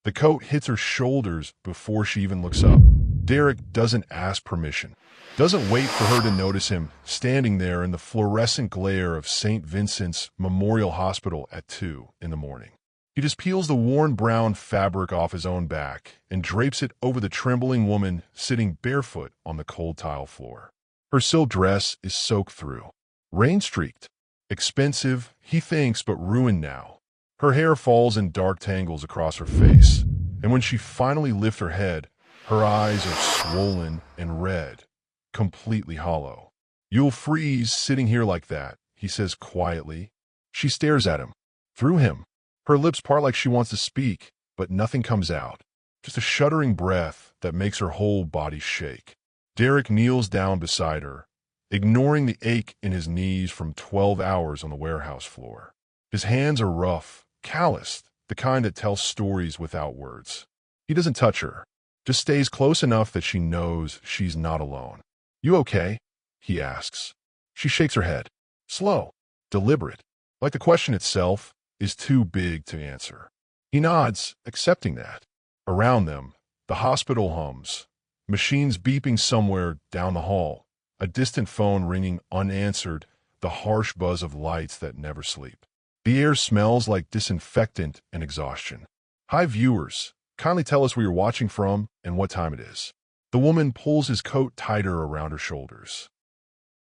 The coat hits her shoulders before she even looks up. Derek doesn't ask permission. Doesn't wait for her to notice him standing there in the fluorescent glare of St. Vincent's Memorial Hospital at 2 in the morning. He just peels the worn brown fabric off his own back and drapes it over the trembling woman sitting barefoot on the cold tile floor. Her silk dress is soaked through. Rain-streaked. Expensive, he thinks, but ruined now. Her hair falls in dark tangles across her face, and when she finally lifts her head, her eyes are swollen and red, completely hollow. "You'll freeze sitting here like that," he says quietly. She stares at him. Through him. Her lips part like she wants to speak, but nothing comes out. Just a shuddering breath that makes her whole body shake. Derek kneels down beside her, ignoring the ache in his knees from 12 hours on the warehouse floor. His hands are rough, calloused, the kind that tells stories without words. He doesn't touch her, just stays close enough that she knows she's not alone. "You okay?" he asks. She shakes her head. Slow, deliberate, like the question itself is too big to answer. He nods, accepting that. Around them, the hospital hums, machines beeping somewhere down the hall, a distant phone ringing unanswered, the harsh buzz of lights that never sleep. The air smells like disinfectant and exhaustion. "Hi, viewers. Kindly tell us where you're watching from and what time it is." The woman pulls his coat tighter around her shoulders.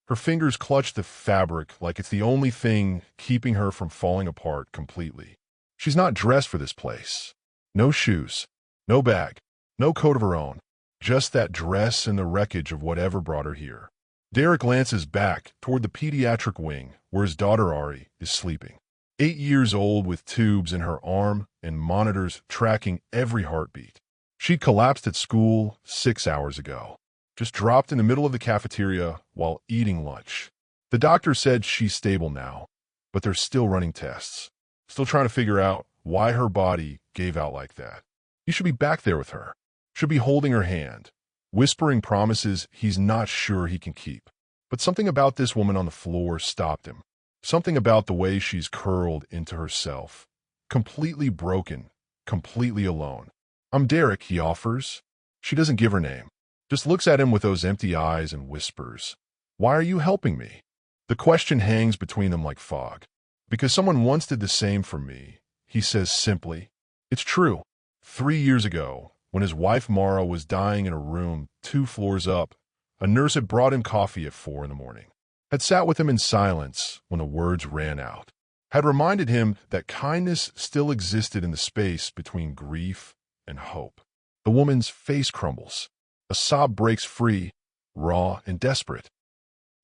Her fingers clutch the fabric like it's the only thing keeping her from falling apart completely. She's not dressed for this place. No shoes, no bag, no coat of her own. Just that dress and the wreckage of whatever brought her here. Derek glances back toward the pediatric wing where his daughter Ari is sleeping. 8 years old with tubes in her arm and monitors tracking every heartbeat. She collapsed at school 6 hours ago. Just dropped in the middle of the cafeteria while eating lunch. The doctor said she's stable now, but they're still running tests. Still trying to figure out why her body gave out like that. He should be back there with her. Should be holding her hand, whispering promises he's not sure he can keep. But something about this woman on the floor stopped him. Something about the way she's curled into herself. Completely broken, completely alone. "I'm Derek," he offers. She doesn't give her name. Just looks at him with those empty eyes and whispers, "Why are you helping me?" The question hangs between them like fog. "Because someone once did the same for me," he says simply. It's true. 3 years ago, when his wife Mara was dying in a room 2 floors up, a nurse had brought him coffee at 4 in the morning. Had sat with him in silence when the words ran out. Had reminded him that kindness still existed in the space between grief and hope. The woman's face crumbles. A sob breaks free, raw and desperate.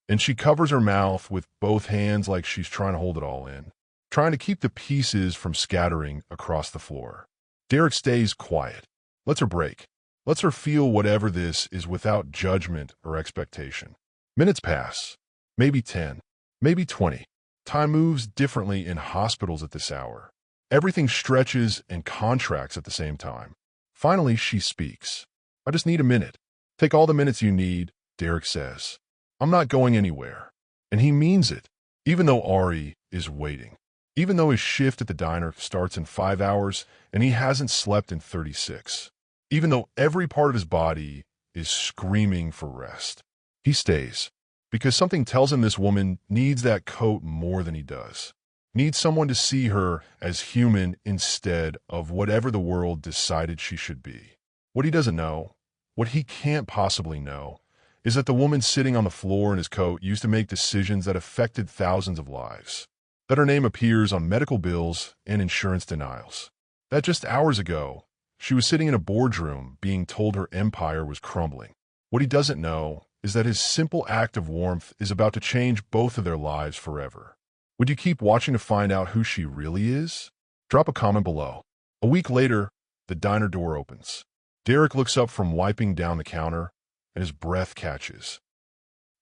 And she covers her mouth with both hands like she's trying to hold it all in, trying to keep the pieces from scattering across the floor. Derek stays quiet, lets her break, lets her feel whatever this is without judgment or expectation. Minutes pass, maybe 10, maybe 20. Time moves differently in hospitals at this hour. Everything stretches and contracts at the same time. Finally, she speaks. "I just need a minute." "Take all the minutes you need," Derek says. "I'm not going anywhere." And he means it, even though Ari is waiting. Even though his shift at the diner starts in 5 hours and he hasn't slept in 36. Even though every part of his body is screaming for rest. He stays, because something tells him this woman needs that coat more than he does. Needs someone to see her as human instead of whatever the world decided she should be. What he doesn't know, what he can't possibly know, is that the woman sitting on the floor in his coat used to make decisions that affected thousands of lives. That her name appears on medical bills and insurance denials. That just hours ago, she was sitting in a boardroom being told her empire was crumbling. What he doesn't know is that his simple act of warmth is about to change both of their lives forever. Would you keep watching to find out who she really is? Drop a comment below. A week later, the diner door opens. Derek looks up from wiping down the counter, and his breath catches.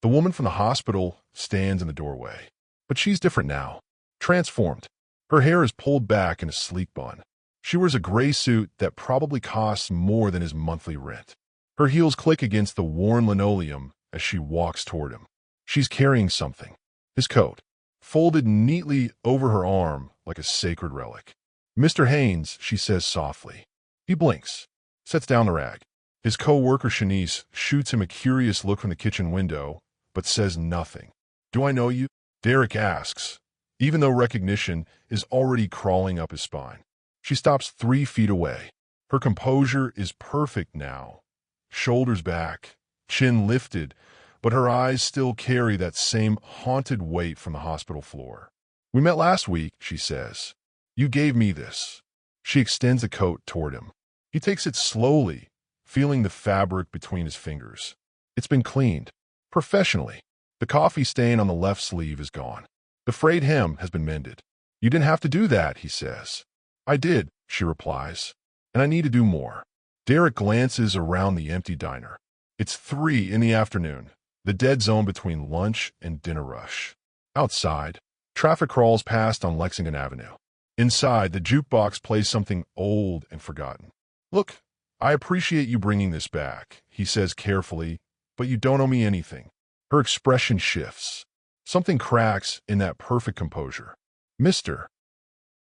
The woman from the hospital stands in the doorway. But she's different now. Transformed. Her hair is pulled back in a sleek bun. She wears a gray suit that probably costs more than his monthly rent. Her heels click against the worn linoleum as she walks toward him. She's carrying something. His coat, folded neatly over her arm like a sacred relic. "Mr. Haynes," she says softly. He blinks, sets down the rag. His co-worker Shanice shoots him a curious look from the kitchen window, but says nothing. "Do I know you?" Derek asks, even though recognition is already crawling up his spine. She stops 3 feet away. Her composure is perfect now. Shoulders back, chin lifted, but her eyes still carry that same haunted weight from the hospital floor. "We met last week," she says. "You gave me this." She extends the coat toward him. He takes it slowly, feeling the fabric between his fingers. It's been cleaned, professionally. The coffee stain on the left sleeve is gone. The frayed hem has been mended. "You didn't have to do that," he says. "I did," she replies, "and I need to do more." Derek glances around the empty diner. It's 3 in the afternoon, the dead zone between lunch and dinner rush. Outside, traffic crawls past on Lexington Avenue. Inside, the jukebox plays something old and forgotten. "Look, I appreciate you bringing this back," he says carefully, "but you don't owe me anything." Her expression shifts. Something cracks in that perfect composure. "Mr.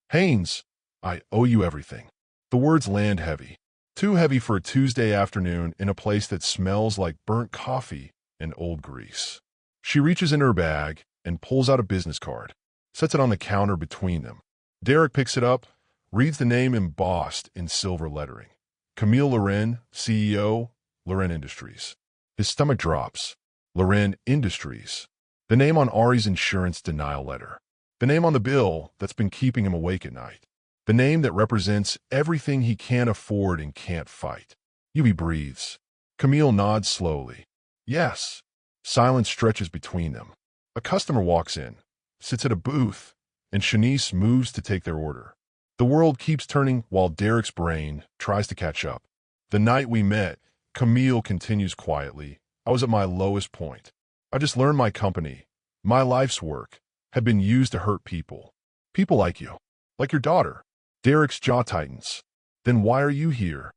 Haynes, I owe you everything." The words land heavy. Too heavy for a Tuesday afternoon in a place that smells like burnt coffee and old grease. She reaches in her bag and pulls out a business card, sets it on the counter between them. Derek picks it up, reads the name embossed in silver lettering. Camille Loren, CEO, Loren Industries. His stomach drops. Loren Industries. The name on Ari's insurance denial letter. The name on the bill that's been keeping him awake at night. The name that represents everything he can't afford and can't fight. Yubi breathes. Camille nods slowly. "Yes." Silence stretches between them. A customer walks in, sits at a booth, and Shanice moves to take their order. The world keeps turning while Derek's brain tries to catch up. "The night we met," Camille continues quietly, "I was at my lowest point. I just learned my company, my life's work, had been used to hurt people. People like you. Like your daughter." Derek's jaw tightens. "Then why are you here?"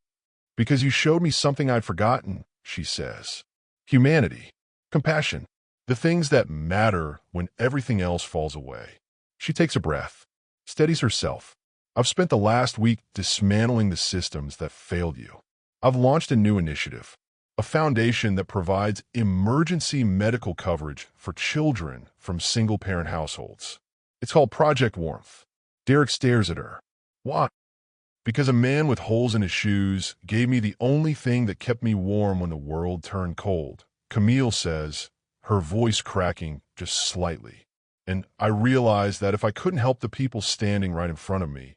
"Because you showed me something I'd forgotten," she says. "Humanity. Compassion. The things that matter when everything else falls away." She takes a breath, steadies herself. "I've spent the last week dismantling the systems that failed you. I've launched a new initiative, a foundation that provides emergency medical coverage for children from single-parent households. It's called Project Warmth." Derek stares at her. "Why?" "Because a man with holes in his shoes gave me the only thing that kept me warm when the world turned cold," Camille says, her voice cracking just slightly. "And I realized that if I couldn't help the people standing right in front of me,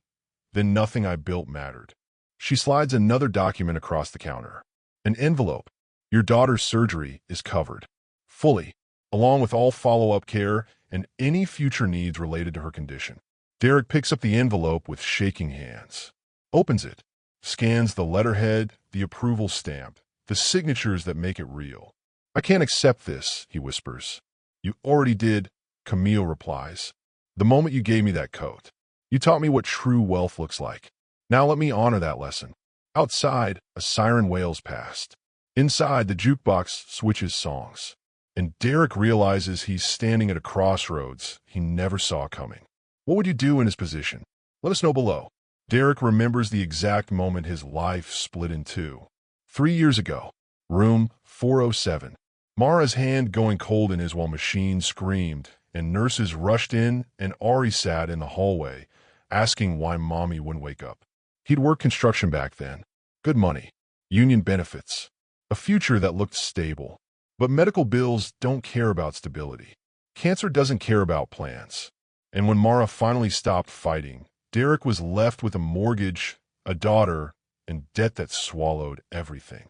then nothing I built mattered." She slides another document across the counter. An envelope. "Your daughter's surgery is covered. Fully, along with all follow-up care and any future needs related to her condition." Derek picks up the envelope with shaking hands. Opens it. Scans the letterhead, the approval stamp, the signatures that make it real. "I can't accept this," he whispers. "You already did," Camille replies. "The moment you gave me that coat. You taught me what true wealth looks like. Now let me honor that lesson." Outside, a siren wails past. Inside, the jukebox switches songs. And Derek realizes he's standing at a crossroads he never saw coming. What would you do in his position? Let us know below. Derek remembers the exact moment his life split in two. 3 years ago, room 407. Mara's hand going cold in his while machines screamed, and nurses rushed in, and Ari sat in the hallway, asking why Mommy wouldn't wake up. He'd worked construction back then. Good money, union benefits, a future that looked stable. But medical bills don't care about stability. Cancer doesn't care about plans. And when Mara finally stopped fighting, Derek was left with a mortgage, a daughter, and debt that swallowed everything.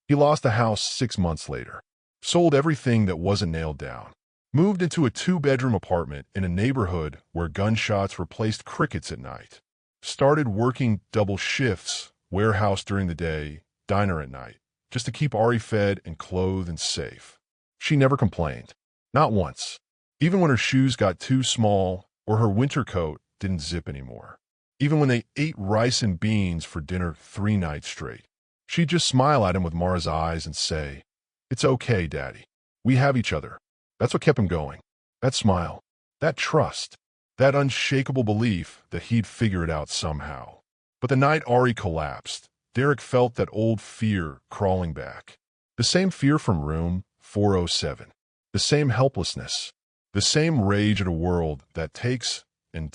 He lost the house 6 months later, sold everything that wasn't nailed down, moved into a 2-bedroom apartment in a neighborhood where gunshots replaced crickets at night, started working double shifts, warehouse during the day, diner at night, just to keep Ari fed and clothed and safe. She never complained. Not once. Even when her shoes got too small or her winter coat didn't zip anymore. Even when they ate rice and beans for dinner 3 nights straight. She'd just smile at him with Mara's eyes and say, "It's okay, Daddy. We have each other." That's what kept him going. That smile. That trust. That unshakable belief that he'd figure it out somehow. But the night Ari collapsed, Derek felt that old fear crawling back. The same fear from room 407. The same helplessness. The same rage at a world that takes and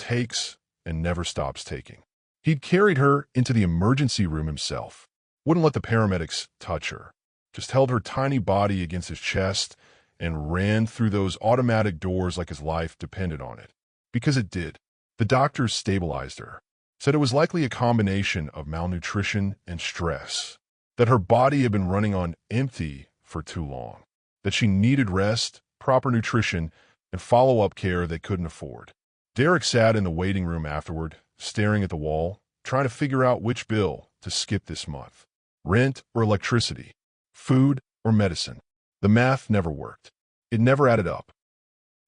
never stops taking. He'd carried her into the emergency room himself. Wouldn't let the paramedics touch her. Just held her tiny body against his chest and ran through those automatic doors like his life depended on it. Because it did. The doctors stabilized her. Said it was likely a combination of malnutrition and stress. That her body had been running on empty for too long. That she needed rest, proper nutrition, and follow-up care they couldn't afford. Derek sat in the waiting room afterward, staring at the wall, trying to figure out which bill to skip this month. Rent or electricity? Food or medicine? The math never worked. It never added up.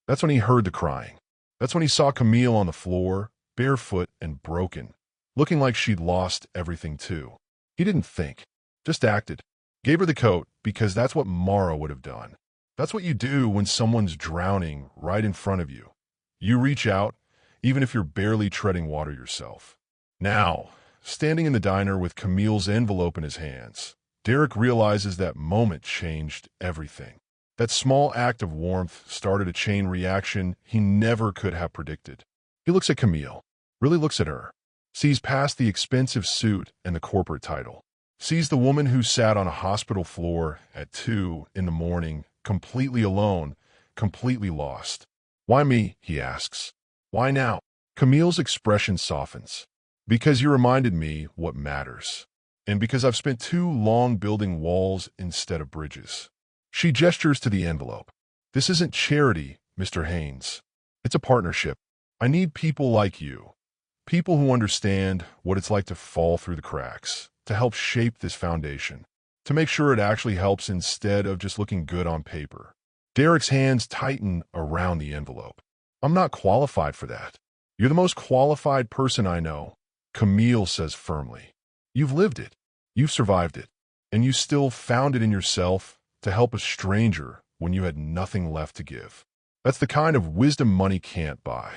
That's when he heard the crying. That's when he saw Camille on the floor, barefoot and broken, looking like she'd lost everything too. He didn't think, just acted. Gave her the coat because that's what Mara would have done. That's what you do when someone's drowning right in front of you. You reach out, even if you're barely treading water yourself. Now, standing in the diner with Camille's envelope in his hands, Derek realizes that moment changed everything. That small act of warmth started a chain reaction he never could have predicted. He looks at Camille, really looks at her, sees past the expensive suit and the corporate title, sees the woman who sat on a hospital floor at 2 in the morning, completely alone, completely lost. Why me, he asks. Why now? Camille's expression softens. Because you reminded me what matters. And because I've spent too long building walls instead of bridges. She gestures to the envelope. This isn't charity, Mr. Haynes. It's a partnership. I need people like you. People who understand what it's like to fall through the cracks, to help shape this foundation, to make sure it actually helps instead of just looking good on paper. Derek's hands tighten around the envelope. I'm not qualified for that. You're the most qualified person I know, Camille says firmly. You've lived it. You've survived it. And you still found it in yourself to help a stranger when you had nothing left to give. That's the kind of wisdom money can't buy.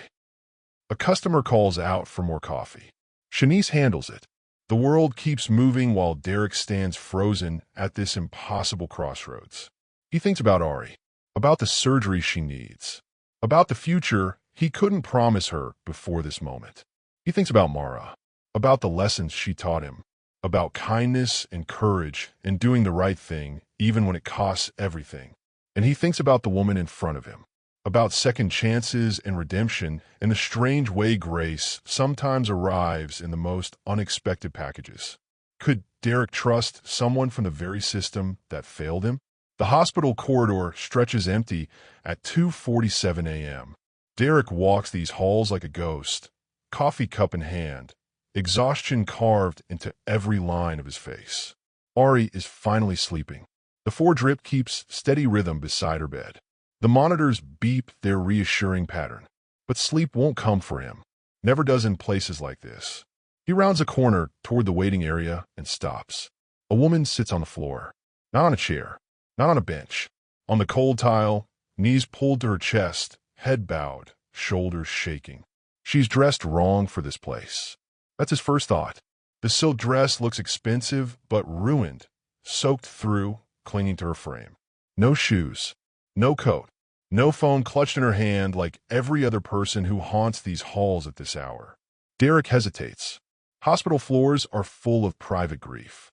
A customer calls out for more coffee. Shanice handles it. The world keeps moving while Derek stands frozen at this impossible crossroads. He thinks about Ari, about the surgery she needs, about the future he couldn't promise her before this moment. He thinks about Mara, about the lessons she taught him, about kindness and courage and doing the right thing even when it costs everything. And he thinks about the woman in front of him, about second chances and redemption and the strange way grace sometimes arrives in the most unexpected packages. Could Derek trust someone from the very system that failed him? The hospital corridor stretches empty at 2:47 a.m. Derek walks these halls like a ghost, coffee cup in hand, exhaustion carved into every line of his face. Ari is finally sleeping. The 4-drip keeps steady rhythm beside her bed. The monitors beep their reassuring pattern. But sleep won't come for him. Never does in places like this. He rounds a corner toward the waiting area and stops. A woman sits on the floor. Not on a chair. Not on a bench. On the cold tile, knees pulled to her chest, head bowed, shoulders shaking. She's dressed wrong for this place. That's his first thought. The silk dress looks expensive but ruined, soaked through, clinging to her frame. No shoes. No coat. No phone clutched in her hand like every other person who haunts these halls at this hour. Derek hesitates. Hospital floors are full of private grief.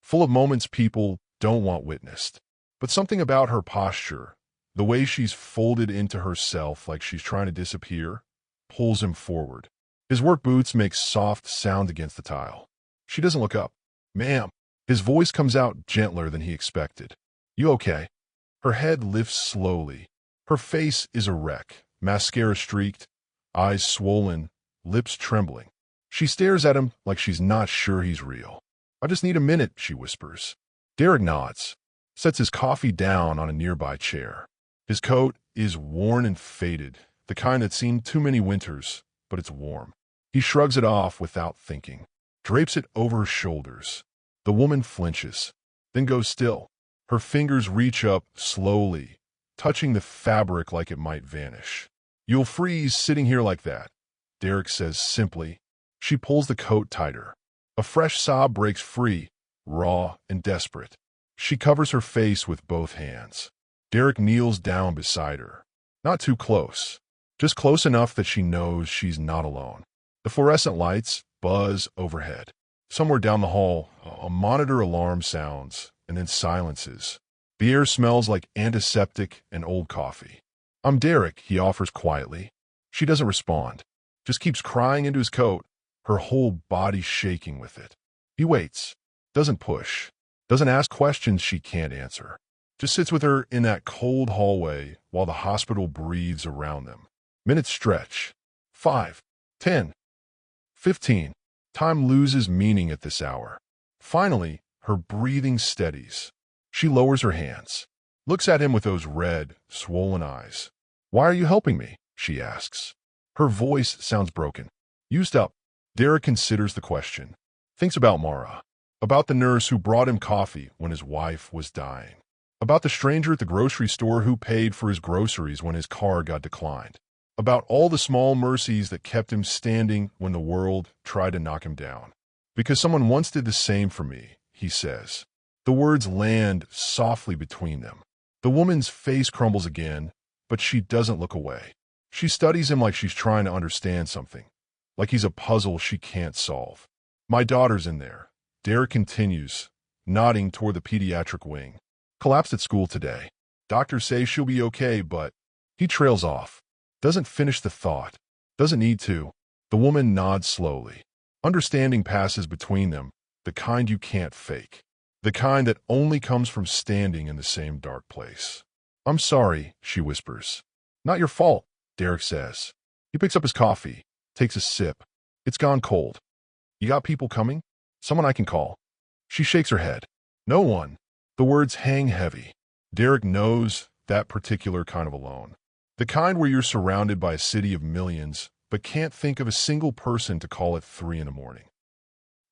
Full of moments people don't want witnessed. But something about her posture, the way she's folded into herself like she's trying to disappear, pulls him forward. His work boots make soft sound against the tile. She doesn't look up. Ma'am. His voice comes out gentler than he expected. You okay? Her head lifts slowly. Her face is a wreck, mascara streaked, eyes swollen, lips trembling. She stares at him like she's not sure he's real. I just need a minute, she whispers. Derek nods, sets his coffee down on a nearby chair. His coat is worn and faded, the kind that's seen too many winters, but it's warm. He shrugs it off without thinking, drapes it over her shoulders. The woman flinches, then goes still. Her fingers reach up slowly, touching the fabric like it might vanish. You'll freeze sitting here like that, Derek says simply, She pulls the coat tighter. A fresh sob breaks free, raw and desperate. She covers her face with both hands. Derek kneels down beside her. Not too close, just close enough that she knows she's not alone. The fluorescent lights buzz overhead. Somewhere down the hall, a monitor alarm sounds and then silences. The air smells like antiseptic and old coffee. "I'm Derek," he offers quietly. She doesn't respond, just keeps crying into his coat, her whole body shaking with it. He waits, doesn't push, doesn't ask questions she can't answer. Just sits with her in that cold hallway while the hospital breathes around them. Minutes stretch. 5, 10, 15. Time loses meaning at this hour. Finally, her breathing steadies. She lowers her hands, looks at him with those red, swollen eyes. "Why are you helping me?" she asks. Her voice sounds broken. Used up. Derek considers the question. Thinks about Mara. About the nurse who brought him coffee when his wife was dying. About the stranger at the grocery store who paid for his groceries when his car got declined. About all the small mercies that kept him standing when the world tried to knock him down. "Because someone once did the same for me," he says. The words land softly between them. The woman's face crumbles again, but she doesn't look away. She studies him like she's trying to understand something, like he's a puzzle she can't solve. "My daughter's in there," Derek continues, nodding toward the pediatric wing. "Collapsed at school today. Doctors say she'll be okay, but..." He trails off. Doesn't finish the thought. Doesn't need to. The woman nods slowly. Understanding passes between them, the kind you can't fake. The kind that only comes from standing in the same dark place. "I'm sorry," she whispers. "Not your fault," Derek says. He picks up his coffee, takes a sip. It's gone cold. "You got people coming? Someone I can call?" She shakes her head. "No one." The words hang heavy. Derek knows that particular kind of alone. The kind where you're surrounded by a city of millions, but can't think of a single person to call at 3 in the morning.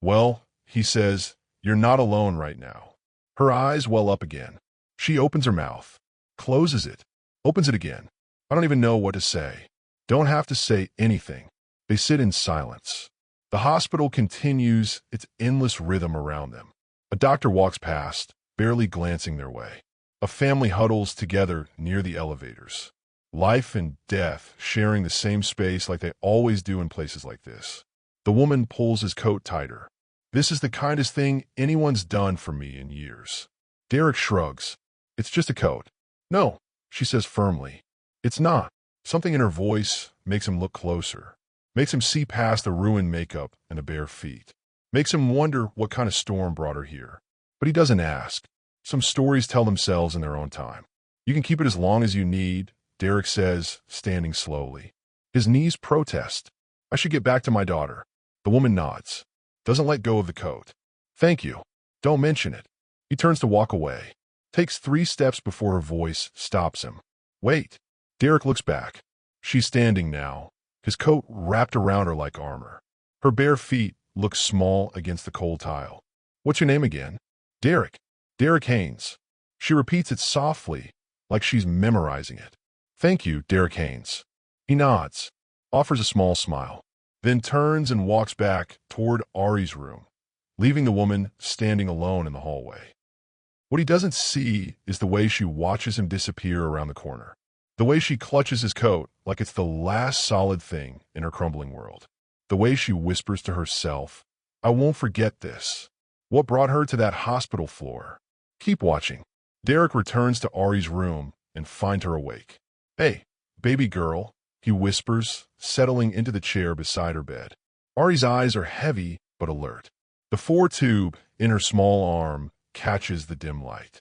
"Well," he says, "you're not alone right now." Her eyes well up again. She opens her mouth, closes it, opens it again. I don't even know what to say. Don't have to say anything. They sit in silence. The hospital continues its endless rhythm around them. A doctor walks past, barely glancing their way. A family huddles together near the elevators. Life and death sharing the same space like they always do in places like this. The woman pulls his coat tighter. "This is the kindest thing anyone's done for me in years." Derek shrugs. "It's just a coat." "No," she says firmly. "It's not." Something in her voice makes him look closer. Makes him see past the ruined makeup and the bare feet. Makes him wonder what kind of storm brought her here. But he doesn't ask. Some stories tell themselves in their own time. "You can keep it as long as you need," Derek says, standing slowly. His knees protest. "I should get back to my daughter." The woman nods. Doesn't let go of the coat. "Thank you. Don't mention it." He turns to walk away. Takes 3 steps before her voice stops him. "Wait." Derek looks back. She's standing now, his coat wrapped around her like armor. Her bare feet look small against the cold tile. "What's your name again?" "Derek." "Derek Haynes." She repeats it softly, like she's memorizing it. "Thank you, Derek Haynes." He nods, offers a small smile, then turns and walks back toward Ari's room, leaving the woman standing alone in the hallway. What he doesn't see is the way she watches him disappear around the corner. The way she clutches his coat like it's the last solid thing in her crumbling world. The way she whispers to herself, "I won't forget this." What brought her to that hospital floor? Keep watching. Derek returns to Ari's room and finds her awake. "Hey, baby girl," he whispers, settling into the chair beside her bed. Ari's eyes are heavy but alert. The 4-tube in her small arm catches the dim light.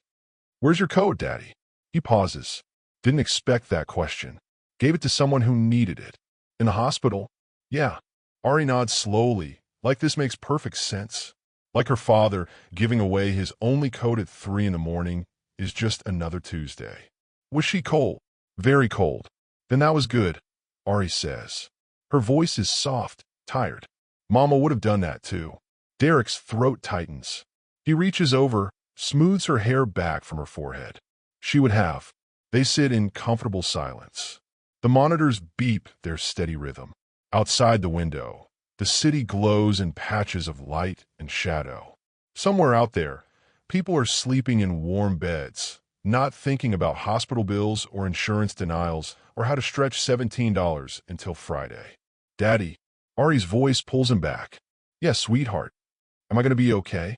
"Where's your coat, Daddy?" He pauses. Didn't expect that question. Gave it to someone who needed it. "In the hospital?" "Yeah." Ari nods slowly, like this makes perfect sense. Like her father, giving away his only coat at 3 in the morning is just another Tuesday. "Was she cold?" "Very cold." "Then that was good," Ari says. Her voice is soft, tired. "Mama would have done that too." Derek's throat tightens. He reaches over, smooths her hair back from her forehead. She would have. They sit in comfortable silence. The monitors beep their steady rhythm. Outside the window, The city glows in patches of light and shadow. Somewhere out there, people are sleeping in warm beds, not thinking about hospital bills or insurance denials or how to stretch $17 until Friday. Daddy, Ari's voice pulls him back. Yes, sweetheart. Am I going to be okay?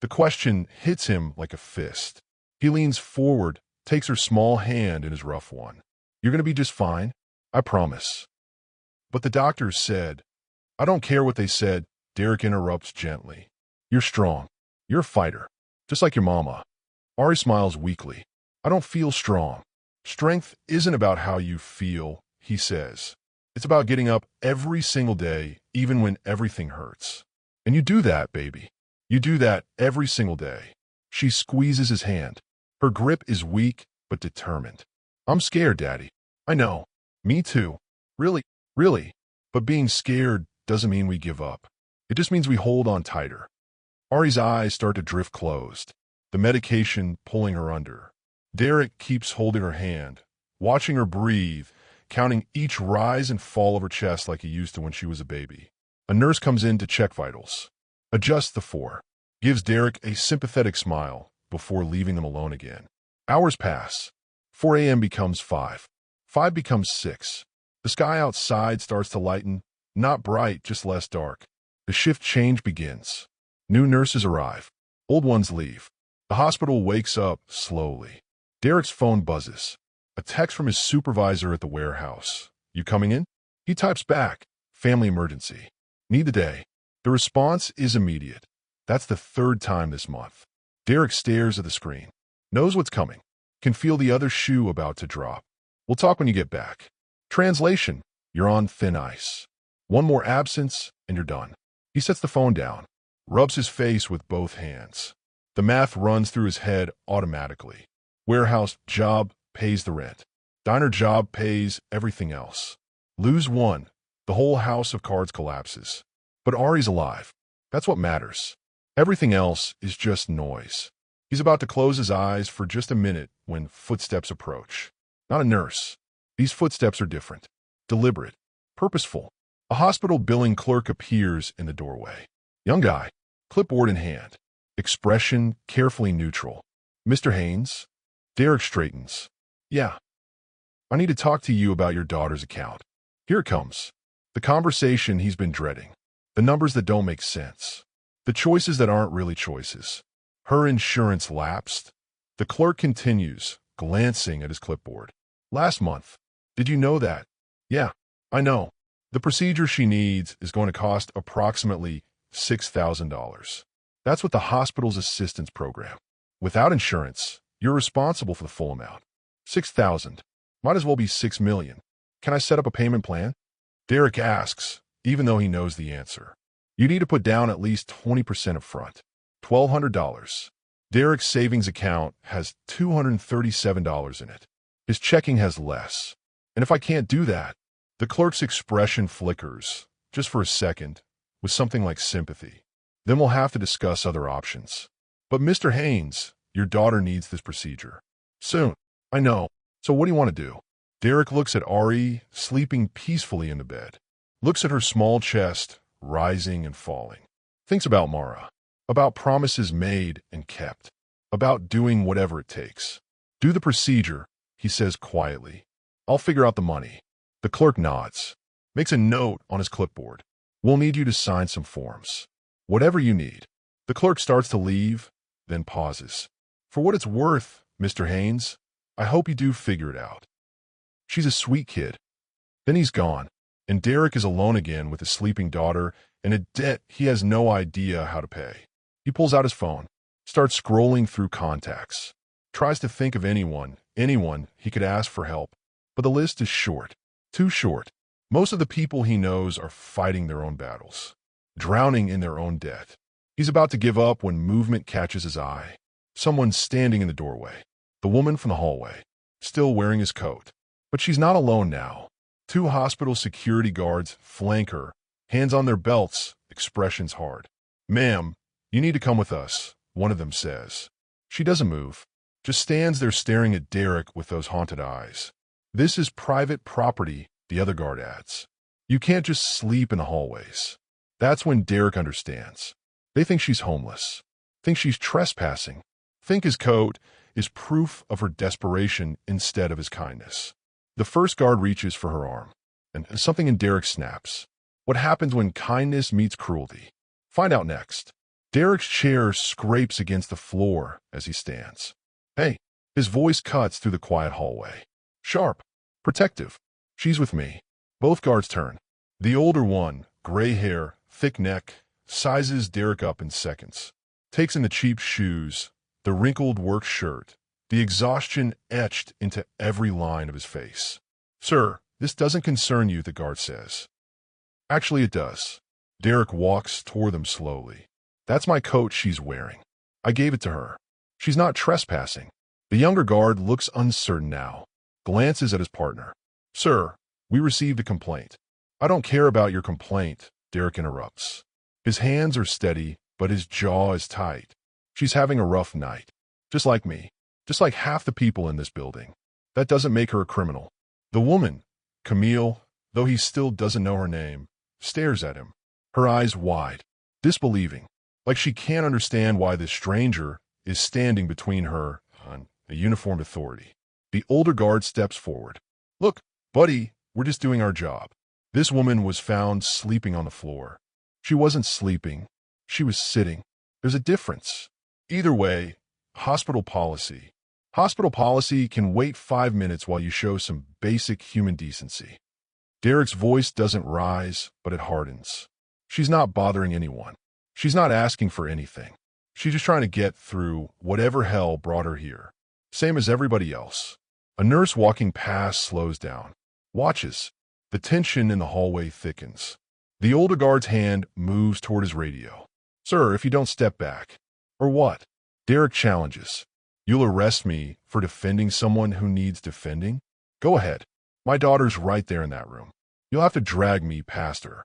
The question hits him like a fist. He leans forward, takes her small hand in his rough one. You're going to be just fine. I promise. But the doctors said, I don't care what they said, Derek interrupts gently. You're strong. You're a fighter. Just like your mama. Ari smiles weakly. I don't feel strong. Strength isn't about how you feel, he says. It's about getting up every single day, even when everything hurts. And you do that, baby. You do that every single day. She squeezes his hand. Her grip is weak, but determined. I'm scared, Daddy. I know. Me too. Really, really. But being scared doesn't mean we give up. It just means we hold on tighter. Ari's eyes start to drift closed, the medication pulling her under. Derek keeps holding her hand, watching her breathe, counting each rise and fall of her chest like he used to when she was a baby. A nurse comes in to check vitals, adjusts the 4, gives Derek a sympathetic smile before leaving them alone again. Hours pass. 4 a.m. becomes 5. 5 becomes 6. The sky outside starts to lighten, not bright, just less dark. The shift change begins. New nurses arrive. Old ones leave. The hospital wakes up slowly. Derek's phone buzzes. A text from his supervisor at the warehouse. You coming in? He types back. Family emergency. Need the day. The response is immediate. That's the 3rd time this month. Derek stares at the screen. Knows what's coming. Can feel the other shoe about to drop. We'll talk when you get back. Translation. You're on thin ice. One more absence, and you're done. He sets the phone down. Rubs his face with both hands. The math runs through his head automatically. Warehouse job pays the rent. Diner job pays everything else. Lose one, the whole house of cards collapses. But Ari's alive. That's what matters. Everything else is just noise. He's about to close his eyes for just a minute when footsteps approach. Not a nurse. These footsteps are different. Deliberate. Purposeful. A hospital billing clerk appears in the doorway. Young guy, clipboard in hand. Expression carefully neutral. Mr. Haynes? Derek straightens. Yeah. I need to talk to you about your daughter's account. Here it comes. The conversation he's been dreading. The numbers that don't make sense. The choices that aren't really choices. Her insurance lapsed. The clerk continues, glancing at his clipboard. Last month. Did you know that? Yeah, I know. The procedure she needs is going to cost approximately $6,000. That's what the hospital's assistance program. Without insurance, you're responsible for the full amount. $6,000. Might as well be $6 million. Can I set up a payment plan? Derek asks, even though he knows the answer. You need to put down at least 20% up front. $1,200. Derek's savings account has $237 in it. His checking has less. And if I can't do that, the clerk's expression flickers, just for a second, with something like sympathy. Then we'll have to discuss other options. But Mr. Haynes, your daughter needs this procedure. Soon. I know. So what do you want to do? Derek looks at Ari, sleeping peacefully in the bed. Looks at her small chest, rising and falling. Thinks about Mara. About promises made and kept. About doing whatever it takes. Do the procedure, he says quietly. I'll figure out the money. The clerk nods. Makes a note on his clipboard. We'll need you to sign some forms. Whatever you need. The clerk starts to leave, then pauses. For what it's worth, Mr. Haynes, I hope you do figure it out. She's a sweet kid. Then he's gone, and Derek is alone again with his sleeping daughter and a debt he has no idea how to pay. He pulls out his phone, starts scrolling through contacts, tries to think of anyone he could ask for help, but the list is short, too short. Most of the people he knows are fighting their own battles, drowning in their own debt. He's about to give up when movement catches his eye. Someone's standing in the doorway. The woman from the hallway, still wearing his coat. But she's not alone now. 2 hospital security guards flank her, hands on their belts, expressions hard. Ma'am, you need to come with us, one of them says. She doesn't move, just stands there staring at Derek with those haunted eyes. This is private property, the other guard adds. You can't just sleep in the hallways. That's when Derek understands. They think she's homeless, think she's trespassing, think his coat is proof of her desperation instead of his kindness. The first guard reaches for her arm, and something in Derek snaps. What happens when kindness meets cruelty? Find out next. Derek's chair scrapes against the floor as he stands. Hey, his voice cuts through the quiet hallway. Sharp, protective. She's with me. Both guards turn. The older one, gray hair, thick neck, sizes Derek up in seconds. Takes in the cheap shoes, the wrinkled work shirt, the exhaustion etched into every line of his face. Sir, this doesn't concern you, the guard says. Actually, it does. Derek walks toward them slowly. That's my coat she's wearing. I gave it to her. She's not trespassing. The younger guard looks uncertain now, glances at his partner. Sir, we received a complaint. I don't care about your complaint, Derek interrupts. His hands are steady, but his jaw is tight. She's having a rough night. Just like me. Just like half the people in this building. That doesn't make her a criminal. The woman, Camille, though he still doesn't know her name, stares at him, her eyes wide, disbelieving, like she can't understand why this stranger is standing between her and a uniformed authority. The older guard steps forward. Look, buddy, we're just doing our job. This woman was found sleeping on the floor. She wasn't sleeping. She was sitting. There's a difference. Either way, hospital policy. Hospital policy can wait 5 minutes while you show some basic human decency. Derek's voice doesn't rise, but it hardens. She's not bothering anyone. She's not asking for anything. She's just trying to get through whatever hell brought her here. Same as everybody else. A nurse walking past slows down. Watches. The tension in the hallway thickens. The older guard's hand moves toward his radio. Sir, if you don't step back. Or what? Derek challenges. You'll arrest me for defending someone who needs defending? Go ahead. My daughter's right there in that room. You'll have to drag me past her.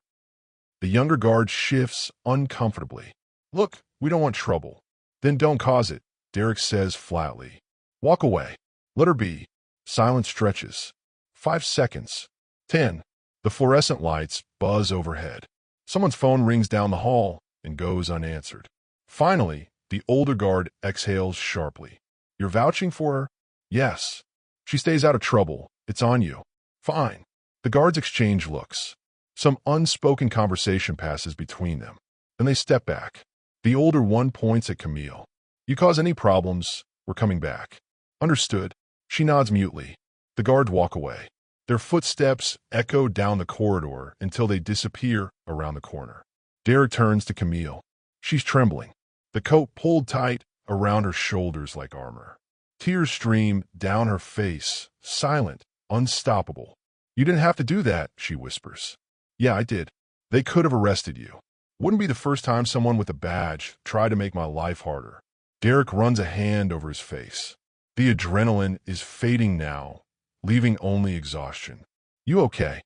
The younger guard shifts uncomfortably. Look, we don't want trouble. Then don't cause it, Derek says flatly. Walk away. Let her be. Silence stretches. 5 seconds. 10. The fluorescent lights buzz overhead. Someone's phone rings down the hall and goes unanswered. Finally, the older guard exhales sharply. You're vouching for her? Yes. She stays out of trouble. It's on you. Fine. The guards exchange looks. Some unspoken conversation passes between them. Then they step back. The older one points at Camille. You cause any problems, we're coming back. Understood. She nods mutely. The guards walk away. Their footsteps echo down the corridor until they disappear around the corner. Derek turns to Camille. She's trembling. The coat pulled tight around her shoulders like armor. Tears stream down her face, silent, unstoppable. You didn't have to do that, she whispers. Yeah, I did. They could have arrested you. Wouldn't be the first time someone with a badge tried to make my life harder. Derek runs a hand over his face. The adrenaline is fading now, leaving only exhaustion. You okay?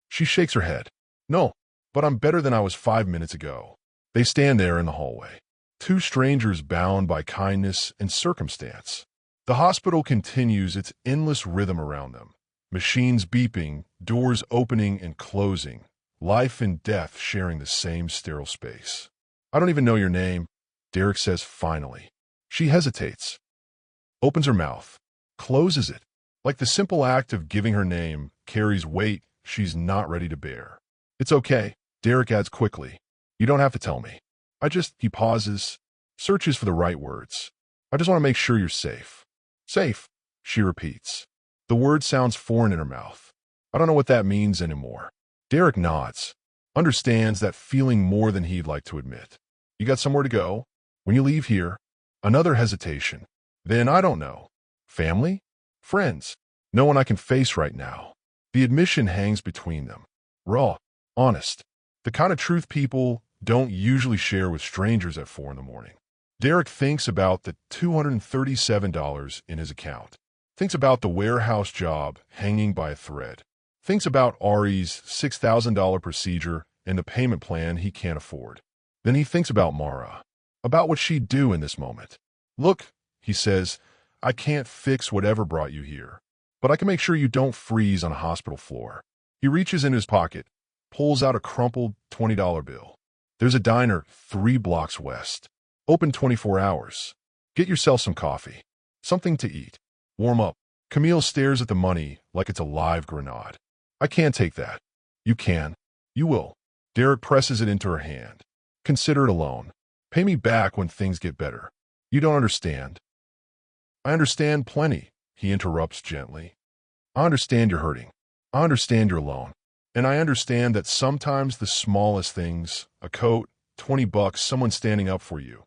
She shakes her head. No, but I'm better than I was 5 minutes ago. They stand there in the hallway. Two strangers bound by kindness and circumstance. The hospital continues its endless rhythm around them. Machines beeping, doors opening and closing. Life and death sharing the same sterile space. I don't even know your name, Derek says finally. She hesitates. Opens her mouth. Closes it. Like the simple act of giving her name carries weight she's not ready to bear. It's okay, Derek adds quickly. You don't have to tell me. He pauses, searches for the right words. I just want to make sure you're safe. Safe, she repeats. The word sounds foreign in her mouth. I don't know what that means anymore. Derek nods, understands that feeling more than he'd like to admit. You got somewhere to go? When you leave here? Another hesitation. Then I don't know. Family? Friends? No one I can face right now. The admission hangs between them. Raw, honest. The kind of truth people don't usually share with strangers at 4 in the morning. Derek thinks about the $237 in his account. Thinks about the warehouse job hanging by a thread. Thinks about Ari's $6,000 procedure and the payment plan he can't afford. Then he thinks about Mara, about what she'd do in this moment. Look, he says, I can't fix whatever brought you here, but I can make sure you don't freeze on a hospital floor. He reaches in his pocket, pulls out a crumpled $20 bill. There's a diner 3 blocks west. Open 24 hours. Get yourself some coffee. Something to eat. Warm up. Camille stares at the money like it's a live grenade. I can't take that. You can. You will. Derek presses it into her hand. Consider it a loan. Pay me back when things get better. You don't understand. I understand plenty, he interrupts gently. I understand you're hurting. I understand you're alone. And I understand that sometimes the smallest things, a coat, $20, someone standing up for you,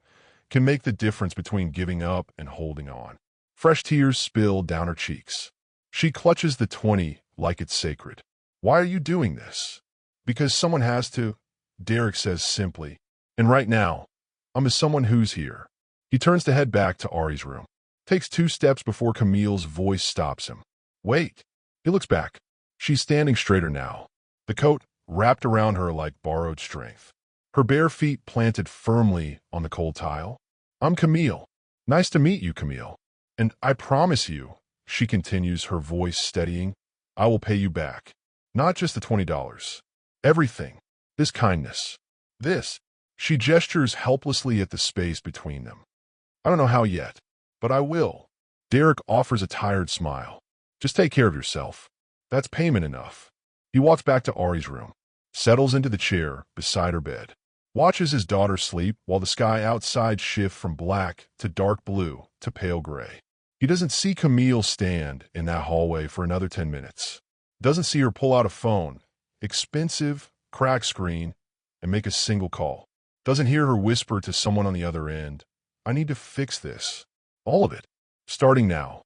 can make the difference between giving up and holding on. Fresh tears spill down her cheeks. She clutches the 20 like it's sacred. Why are you doing this? Because someone has to, Derek says simply. And right now, I'm as someone who's here. He turns to head back to Ari's room. Takes 2 steps before Camille's voice stops him. Wait. He looks back. She's standing straighter now. The coat wrapped around her like borrowed strength. Her bare feet planted firmly on the cold tile. I'm Camille. Nice to meet you, Camille. And I promise you, she continues, her voice steadying, I will pay you back. Not just the $20. Everything. This kindness. This. She gestures helplessly at the space between them. I don't know how yet, but I will. Derek offers a tired smile. Just take care of yourself. That's payment enough. He walks back to Ari's room, settles into the chair beside her bed, watches his daughter sleep while the sky outside shifts from black to dark blue to pale gray. He doesn't see Camille stand in that hallway for another 10 minutes. Doesn't see her pull out a phone, expensive, cracked screen, and make a single call. Doesn't hear her whisper to someone on the other end, I need to fix this. All of it. Starting now.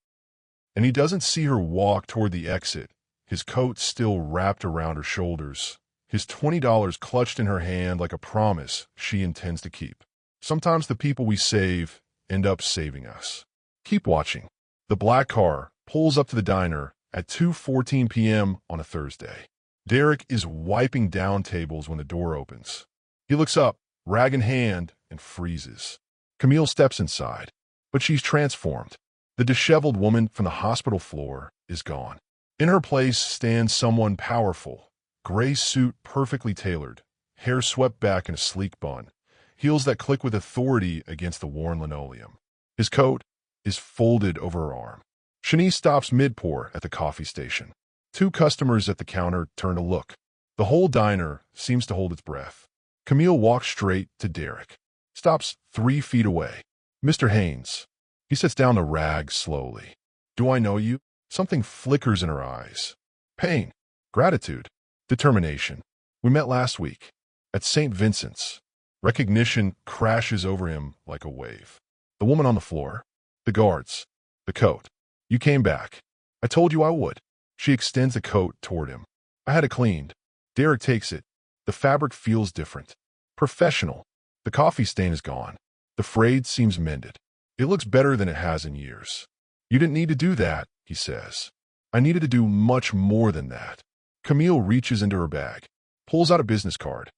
And he doesn't see her walk toward the exit, his coat still wrapped around her shoulders, his $20 clutched in her hand like a promise she intends to keep. Sometimes the people we save end up saving us. Keep watching. The black car pulls up to the diner at 2:14 p.m. on a Thursday. Derek is wiping down tables when the door opens. He looks up, rag in hand, and freezes. Camille steps inside, but she's transformed. The disheveled woman from the hospital floor is gone. In her place stands someone powerful, gray suit perfectly tailored, hair swept back in a sleek bun, heels that click with authority against the worn linoleum. His coat is folded over her arm. Shanice stops mid-pour at the coffee station. 2 customers at the counter turn to look. The whole diner seems to hold its breath. Camille walks straight to Derek. Stops 3 feet away. Mr. Haynes. He sets down the rag slowly. Do I know you? Something flickers in her eyes. Pain. Gratitude. Determination. We met last week. At St. Vincent's. Recognition crashes over him like a wave. The woman on the floor. The guards. The coat. You came back. I told you I would. She extends the coat toward him. I had it cleaned. Derek takes it. The fabric feels different. Professional. The coffee stain is gone. The frayed seems mended. It looks better than it has in years. You didn't need to do that, he says. I needed to do much more than that. Camille reaches into her bag, pulls out a business card,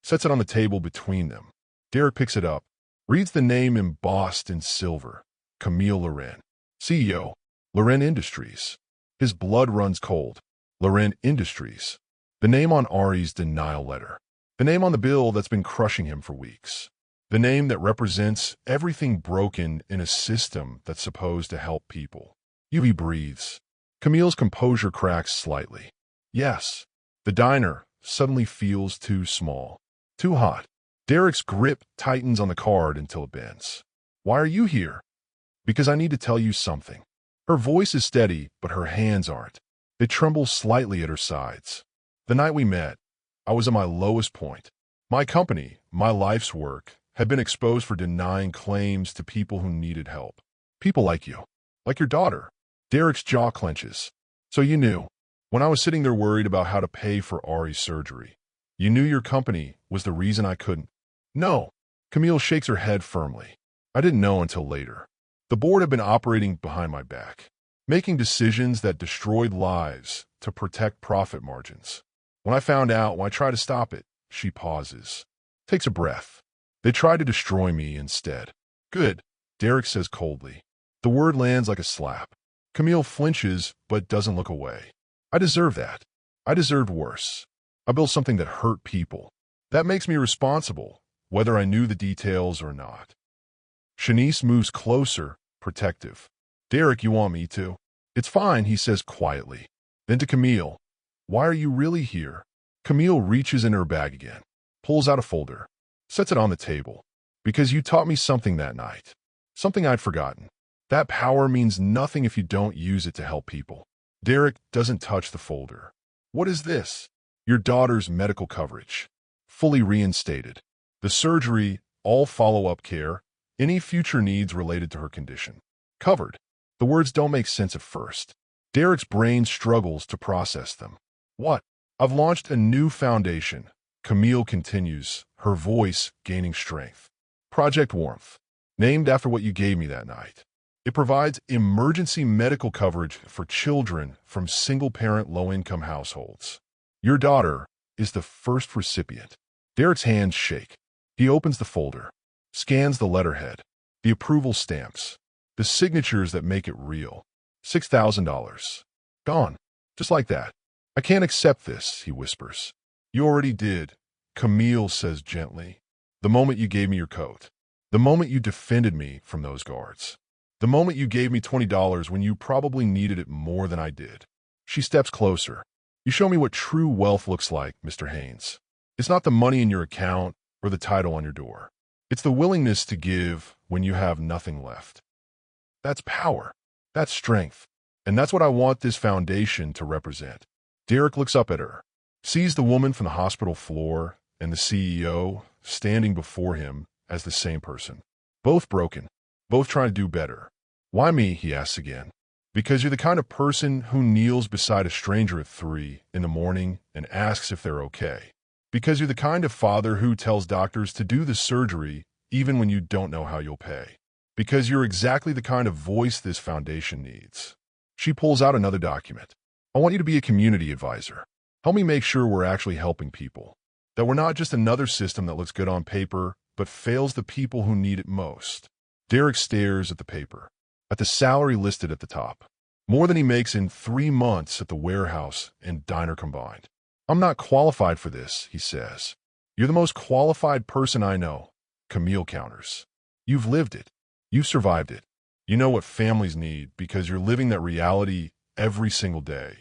sets it on the table between them. Derek picks it up, reads the name embossed in silver. Camille Loren, CEO, Loren Industries. His blood runs cold. Loren Industries. The name on Ari's denial letter. The name on the bill that's been crushing him for weeks. The name that represents everything broken in a system that's supposed to help people. He breathes. Camille's composure cracks slightly. Yes. The diner suddenly feels too small. Too hot. Derek's grip tightens on the card until it bends. Why are you here? Because I need to tell you something. Her voice is steady, but her hands aren't. They tremble slightly at her sides. The night we met, I was at my lowest point. My company, my life's work, had been exposed for denying claims to people who needed help. People like you. Like your daughter. Derek's jaw clenches. So you knew. When I was sitting there worried about how to pay for Ari's surgery. You knew your company was the reason I couldn't. No. Camille shakes her head firmly. I didn't know until later. The board had been operating behind my back, making decisions that destroyed lives to protect profit margins. When I found out, when I tried to stop it, she pauses. Takes a breath. They tried to destroy me instead. Good, Derek says coldly. The word lands like a slap. Camille flinches, but doesn't look away. I deserve that. I deserved worse. I built something that hurt people. That makes me responsible, whether I knew the details or not. Shanice moves closer, protective. Derek, you want me to? It's fine, he says quietly. Then to Camille. Why are you really here? Camille reaches in her bag again, pulls out a folder, sets it on the table. Because you taught me something that night. Something I'd forgotten. That power means nothing if you don't use it to help people. Derek doesn't touch the folder. What is this? Your daughter's medical coverage. Fully reinstated. The surgery, all follow-up care, any future needs related to her condition. Covered. The words don't make sense at first. Derek's brain struggles to process them. What? I've launched a new foundation. Camille continues, her voice gaining strength. Project Warmth. Named after what you gave me that night. It provides emergency medical coverage for children from single-parent low-income households. Your daughter is the first recipient. Derek's hands shake. He opens the folder, scans the letterhead, the approval stamps, the signatures that make it real. $6,000. Gone. Just like that. I can't accept this, he whispers. You already did, Camille says gently. The moment you gave me your coat. The moment you defended me from those guards. The moment you gave me $20 when you probably needed it more than I did. She steps closer. You show me what true wealth looks like, Mr. Haynes. It's not the money in your account or the title on your door. It's the willingness to give when you have nothing left. That's power. That's strength. And that's what I want this foundation to represent. Derek looks up at her, sees the woman from the hospital floor and the CEO standing before him as the same person. Both broken, both trying to do better. Why me, he asks again. Because you're the kind of person who kneels beside a stranger at 3 in the morning and asks if they're okay. Because you're the kind of father who tells doctors to do the surgery even when you don't know how you'll pay. Because you're exactly the kind of voice this foundation needs. She pulls out another document. I want you to be a community advisor. Help me make sure we're actually helping people. That we're not just another system that looks good on paper, but fails the people who need it most. Derek stares at the paper, at the salary listed at the top. More than he makes in 3 months at the warehouse and diner combined. I'm not qualified for this, he says. You're the most qualified person I know, Camille counters. You've lived it. You've survived it. You know what families need because you're living that reality every single day.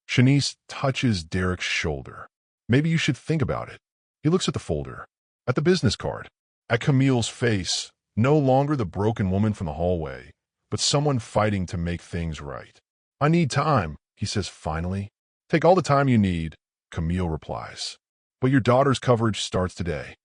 Shanice touches Derek's shoulder. Maybe you should think about it. He looks at the folder, at the business card, at Camille's face, no longer the broken woman from the hallway, but someone fighting to make things right. I need time, he says finally. Take all the time you need, Camille replies. But your daughter's coverage starts today.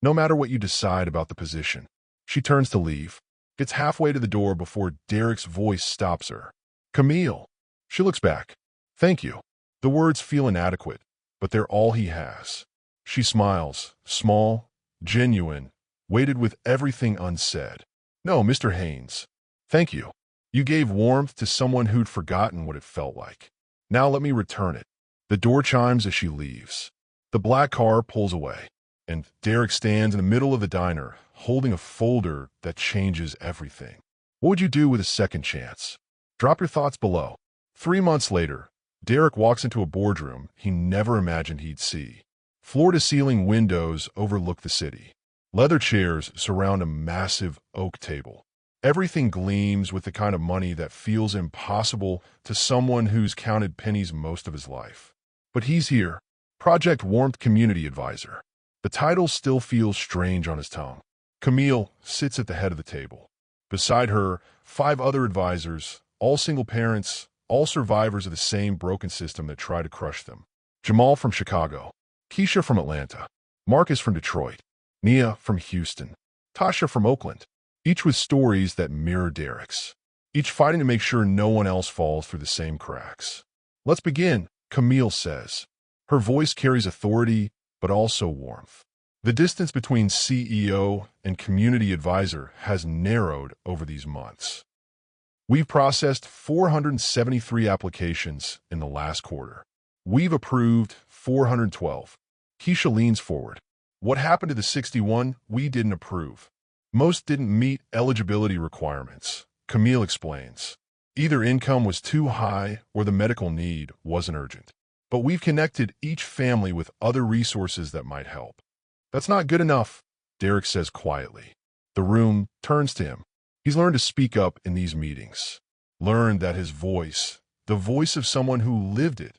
No matter what you decide about the position. She turns to leave, gets halfway to the door before Derek's voice stops her. Camille. She looks back. Thank you. The words feel inadequate, but they're all he has. She smiles, small, genuine, weighted with everything unsaid. No, Mr. Haynes. Thank you. You gave warmth to someone who'd forgotten what it felt like. Now let me return it. The door chimes as she leaves. The black car pulls away, and Derek stands in the middle of the diner, holding a folder that changes everything. What would you do with a second chance? Drop your thoughts below. 3 months later, Derek walks into a boardroom he never imagined he'd see. Floor-to-ceiling windows overlook the city. Leather chairs surround a massive oak table. Everything gleams with the kind of money that feels impossible to someone who's counted pennies most of his life. But he's here, Project Warmth Community Advisor. The title still feels strange on his tongue. Camille sits at the head of the table. Beside her, 5 other advisors, all single parents, all survivors of the same broken system that tried to crush them. Jamal from Chicago, Keisha from Atlanta, Marcus from Detroit, Nia from Houston, Tasha from Oakland, each with stories that mirror Derek's, each fighting to make sure no one else falls through the same cracks. Let's begin, Camille says. Her voice carries authority, but also warmth. The distance between CEO and community advisor has narrowed over these months. We've processed 473 applications in the last quarter. We've approved 412. Keisha leans forward. What happened to the 61 we didn't approve? Most didn't meet eligibility requirements, Camille explains. Either income was too high or the medical need wasn't urgent. but we've connected each family with other resources that might help. That's not good enough, Derek says quietly. The room turns to him. He's learned to speak up in these meetings. Learned that his voice, the voice of someone who lived it,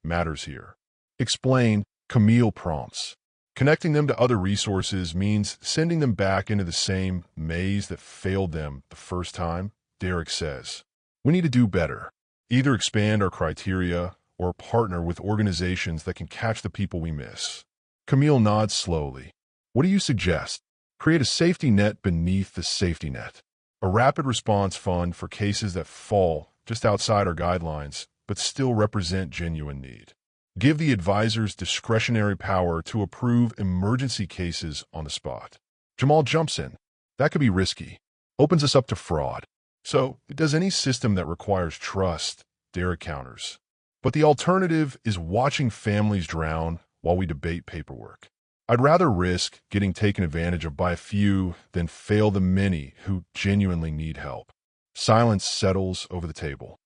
matters here. Explain, Camille prompts. Connecting them to other resources means sending them back into the same maze that failed them the first time, Derek says. We need to do better. Either expand our criteria or partner with organizations that can catch the people we miss. Camille nods slowly. What do you suggest? Create a safety net beneath the safety net. A rapid response fund for cases that fall just outside our guidelines, but still represent genuine need. Give the advisors discretionary power to approve emergency cases on the spot. Jamal jumps in. That could be risky. Opens us up to fraud. So, does any system that requires trust, Derek counters. But the alternative is watching families drown while we debate paperwork. I'd rather risk getting taken advantage of by a few than fail the many who genuinely need help. Silence settles over the table.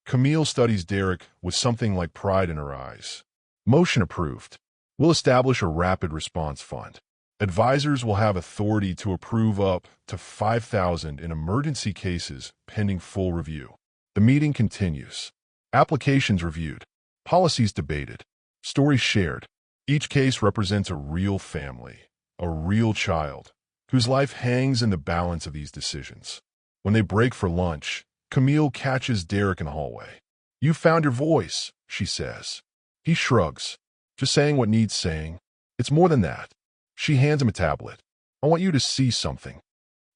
Camille studies Derek with something like pride in her eyes. Motion approved. We'll establish a rapid response fund. Advisors will have authority to approve up to $5,000 in emergency cases pending full review. The meeting continues. Applications reviewed. Policies debated. Stories shared. Each case represents a real family, a real child, whose life hangs in the balance of these decisions. When they break for lunch, Camille catches Derek in the hallway. You found your voice, she says. He shrugs. Just saying what needs saying. It's more than that. She hands him a tablet. I want you to see something.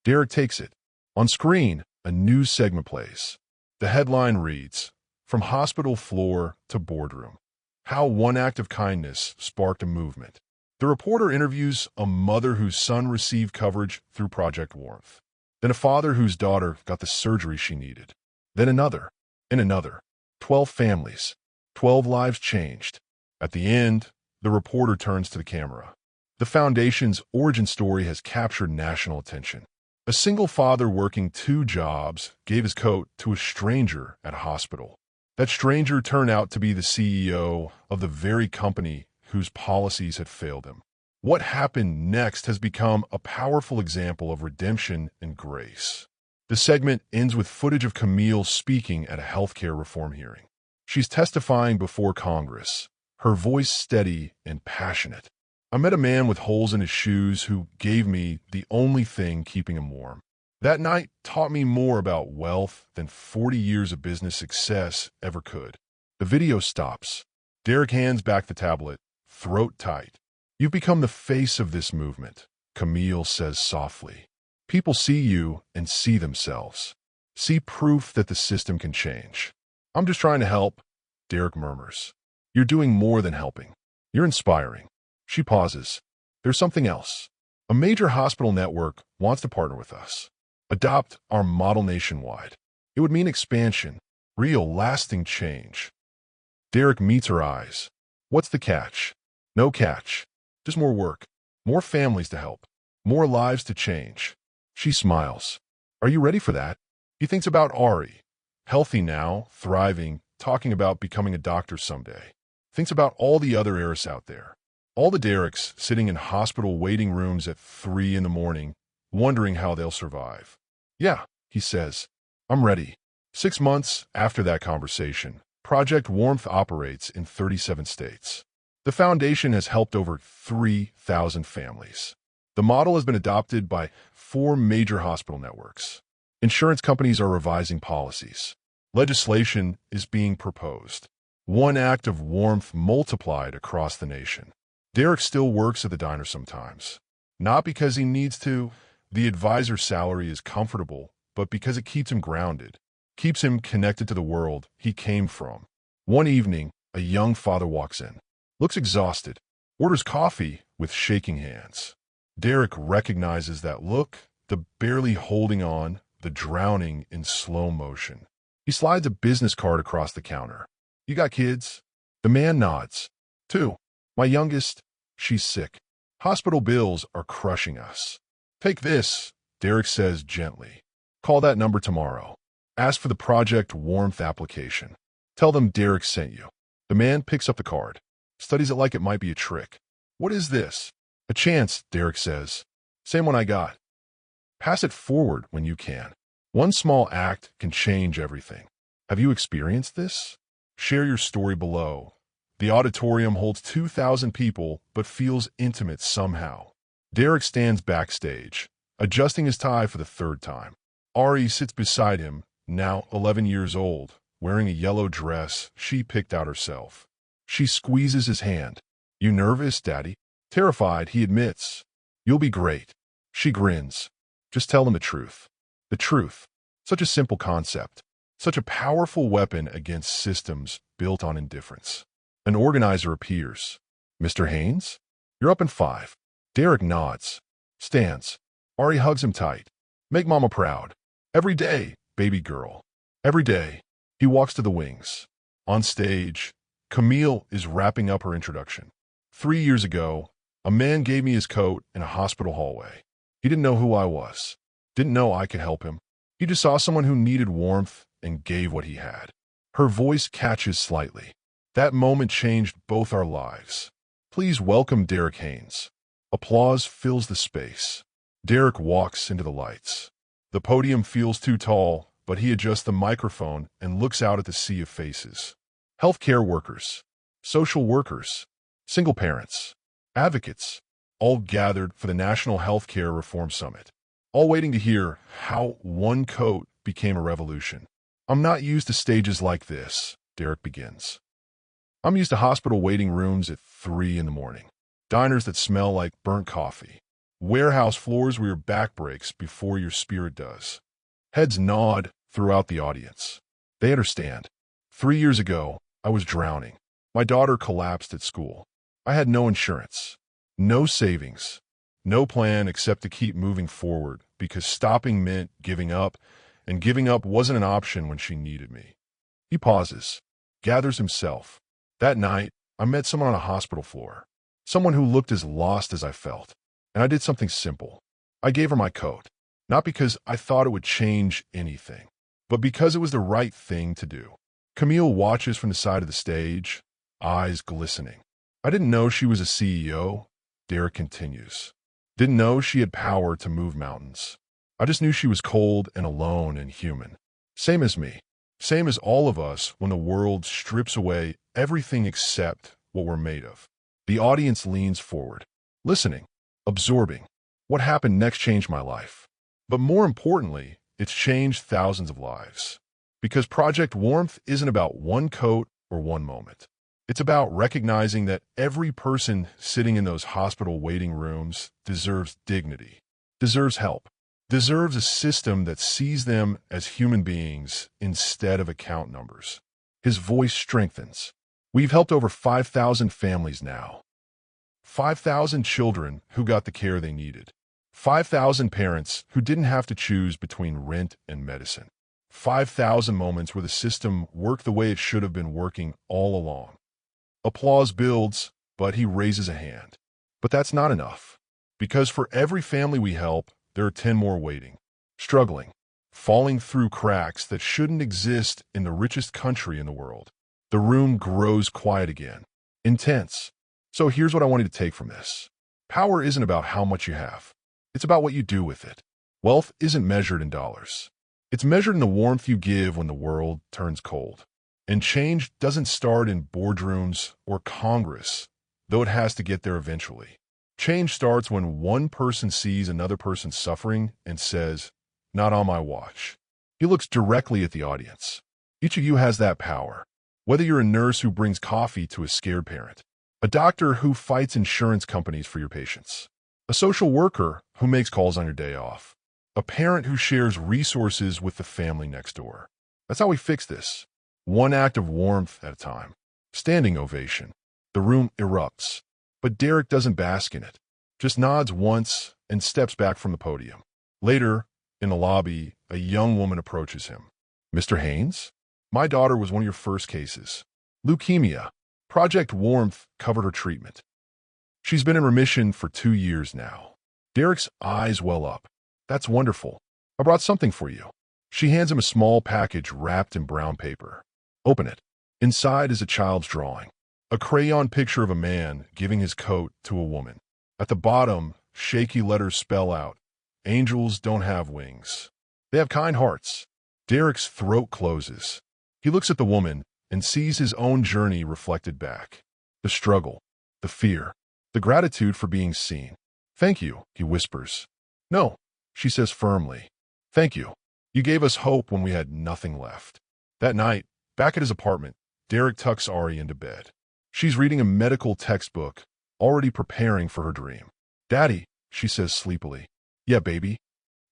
Derek takes it. On screen, a news segment plays. The headline reads, From hospital floor to boardroom. How one act of kindness sparked a movement. The reporter interviews a mother whose son received coverage through Project Warmth. Then a father whose daughter got the surgery she needed. Then another, and another. 12 families. 12 lives changed. At the end, the reporter turns to the camera. The foundation's origin story has captured national attention. A single father working 2 jobs gave his coat to a stranger at a hospital. That stranger turned out to be the CEO of the very company whose policies had failed him. What happened next has become a powerful example of redemption and grace. The segment ends with footage of Camille speaking at a healthcare reform hearing. She's testifying before Congress, her voice steady and passionate. I met a man with holes in his shoes who gave me the only thing keeping him warm. That night taught me more about wealth than 40 years of business success ever could. The video stops. Derek hands back the tablet, throat tight. You've become the face of this movement, Camille says softly. People see you and see themselves. See proof that the system can change. I'm just trying to help, Derek murmurs. You're doing more than helping. You're inspiring. She pauses. There's something else. A major hospital network wants to partner with us. Adopt our model nationwide. It would mean expansion, real, lasting change. Derek meets her eyes. What's the catch? No catch. Just more work. More families to help. More lives to change. She smiles. Are you ready for that? He thinks about Ari. Healthy now, thriving, talking about becoming a doctor someday. Thinks about all the other heirs out there. All the Dereks sitting in hospital waiting rooms at 3 in the morning, wondering how they'll survive. Yeah, he says. I'm ready. 6 months after that conversation, Project Warmth operates in 37 states. The foundation has helped over 3,000 families. The model has been adopted by 4 major hospital networks. Insurance companies are revising policies. Legislation is being proposed. One act of warmth multiplied across the nation. Derek still works at the diner sometimes. Not because he needs to. The advisor's salary is comfortable, but because it keeps him grounded. Keeps him connected to the world he came from. One evening, a young father walks in. Looks exhausted. Orders coffee with shaking hands. Derek recognizes that look, the barely holding on, the drowning in slow motion. He slides a business card across the counter. You got kids? The man nods. 2. My youngest, she's sick. Hospital bills are crushing us. Take this, Derek says gently. Call that number tomorrow. Ask for the Project Warmth application. Tell them Derek sent you. The man picks up the card, studies it like it might be a trick. What is this? A chance, Derek says. Same one I got. Pass it forward when you can. One small act can change everything. Have you experienced this? Share your story below. The auditorium holds 2,000 people but feels intimate somehow. Derek stands backstage, adjusting his tie for the third time. Ari sits beside him, now 11 years old, wearing a yellow dress she picked out herself. She squeezes his hand. You nervous, Daddy? Terrified, he admits. You'll be great. She grins. Just tell him the truth. The truth. Such a simple concept. Such a powerful weapon against systems built on indifference. An organizer appears. Mr. Haynes? You're up in 5. Derek nods. Stands. Ari hugs him tight. Make Mama proud. Every day, baby girl. Every day. He walks to the wings. On stage, Camille is wrapping up her introduction. 3 years ago, a man gave me his coat in a hospital hallway. He didn't know who I was. Didn't know I could help him. He just saw someone who needed warmth and gave what he had. Her voice catches slightly. That moment changed both our lives. Please welcome Derek Haynes. Applause fills the space. Derek walks into the lights. The podium feels too tall, but he adjusts the microphone and looks out at the sea of faces. Healthcare workers, social workers, single parents, advocates, all gathered for the National Healthcare Reform Summit, all waiting to hear how one coat became a revolution. I'm not used to stages like this, Derek begins. I'm used to hospital waiting rooms at 3 in the morning, diners that smell like burnt coffee, warehouse floors where your back breaks before your spirit does. Heads nod throughout the audience. They understand. 3 years ago, I was drowning. My daughter collapsed at school. I had no insurance, no savings, no plan except to keep moving forward because stopping meant giving up, and giving up wasn't an option when she needed me. He pauses, gathers himself. That night, I met someone on a hospital floor, someone who looked as lost as I felt, and I did something simple. I gave her my coat, not because I thought it would change anything, but because it was the right thing to do. Camille watches from the side of the stage, eyes glistening. I didn't know she was a CEO, Derek continues. Didn't know she had power to move mountains. I just knew she was cold and alone and human. Same as me. Same as all of us when the world strips away everything except what we're made of. The audience leans forward, listening, absorbing. What happened next changed my life. But more importantly, it's changed thousands of lives. Because Project Warmth isn't about one coat or one moment. It's about recognizing that every person sitting in those hospital waiting rooms deserves dignity, deserves help, deserves a system that sees them as human beings instead of account numbers. His voice strengthens. We've helped over 5,000 families now. 5,000 children who got the care they needed. 5,000 parents who didn't have to choose between rent and medicine. 5,000 moments where the system worked the way it should have been working all along. Applause builds, but he raises a hand. But that's not enough. Because for every family we help, there are 10 more waiting, struggling, falling through cracks that shouldn't exist in the richest country in the world. The room grows quiet again, intense. So here's what I want you to take from this. Power isn't about how much you have. It's about what you do with it. Wealth isn't measured in dollars. It's measured in the warmth you give when the world turns cold. And change doesn't start in boardrooms or Congress, though it has to get there eventually. Change starts when one person sees another person suffering and says, "Not on my watch." He looks directly at the audience. Each of you has that power. Whether you're a nurse who brings coffee to a scared parent, a doctor who fights insurance companies for your patients, a social worker who makes calls on your day off, a parent who shares resources with the family next door. That's how we fix this. One act of warmth at a time. Standing ovation. The room erupts. But Derek doesn't bask in it. Just nods once and steps back from the podium. Later, in the lobby, a young woman approaches him. "Mr. Haynes? My daughter was one of your first cases. Leukemia. Project Warmth covered her treatment. She's been in remission for 2 years now." Derek's eyes well up. "That's wonderful. I brought something for you." She hands him a small package wrapped in brown paper. "Open it." Inside is a child's drawing, a crayon picture of a man giving his coat to a woman. At the bottom, shaky letters spell out, "Angels don't have wings. They have kind hearts." Derek's throat closes. He looks at the woman and sees his own journey reflected back. The struggle, the fear, the gratitude for being seen. "Thank you," he whispers. "No," she says firmly. "Thank you. You gave us hope when we had nothing left." That night, back at his apartment, Derek tucks Ari into bed. She's reading a medical textbook, already preparing for her dream. "Daddy," she says sleepily. "Yeah, baby.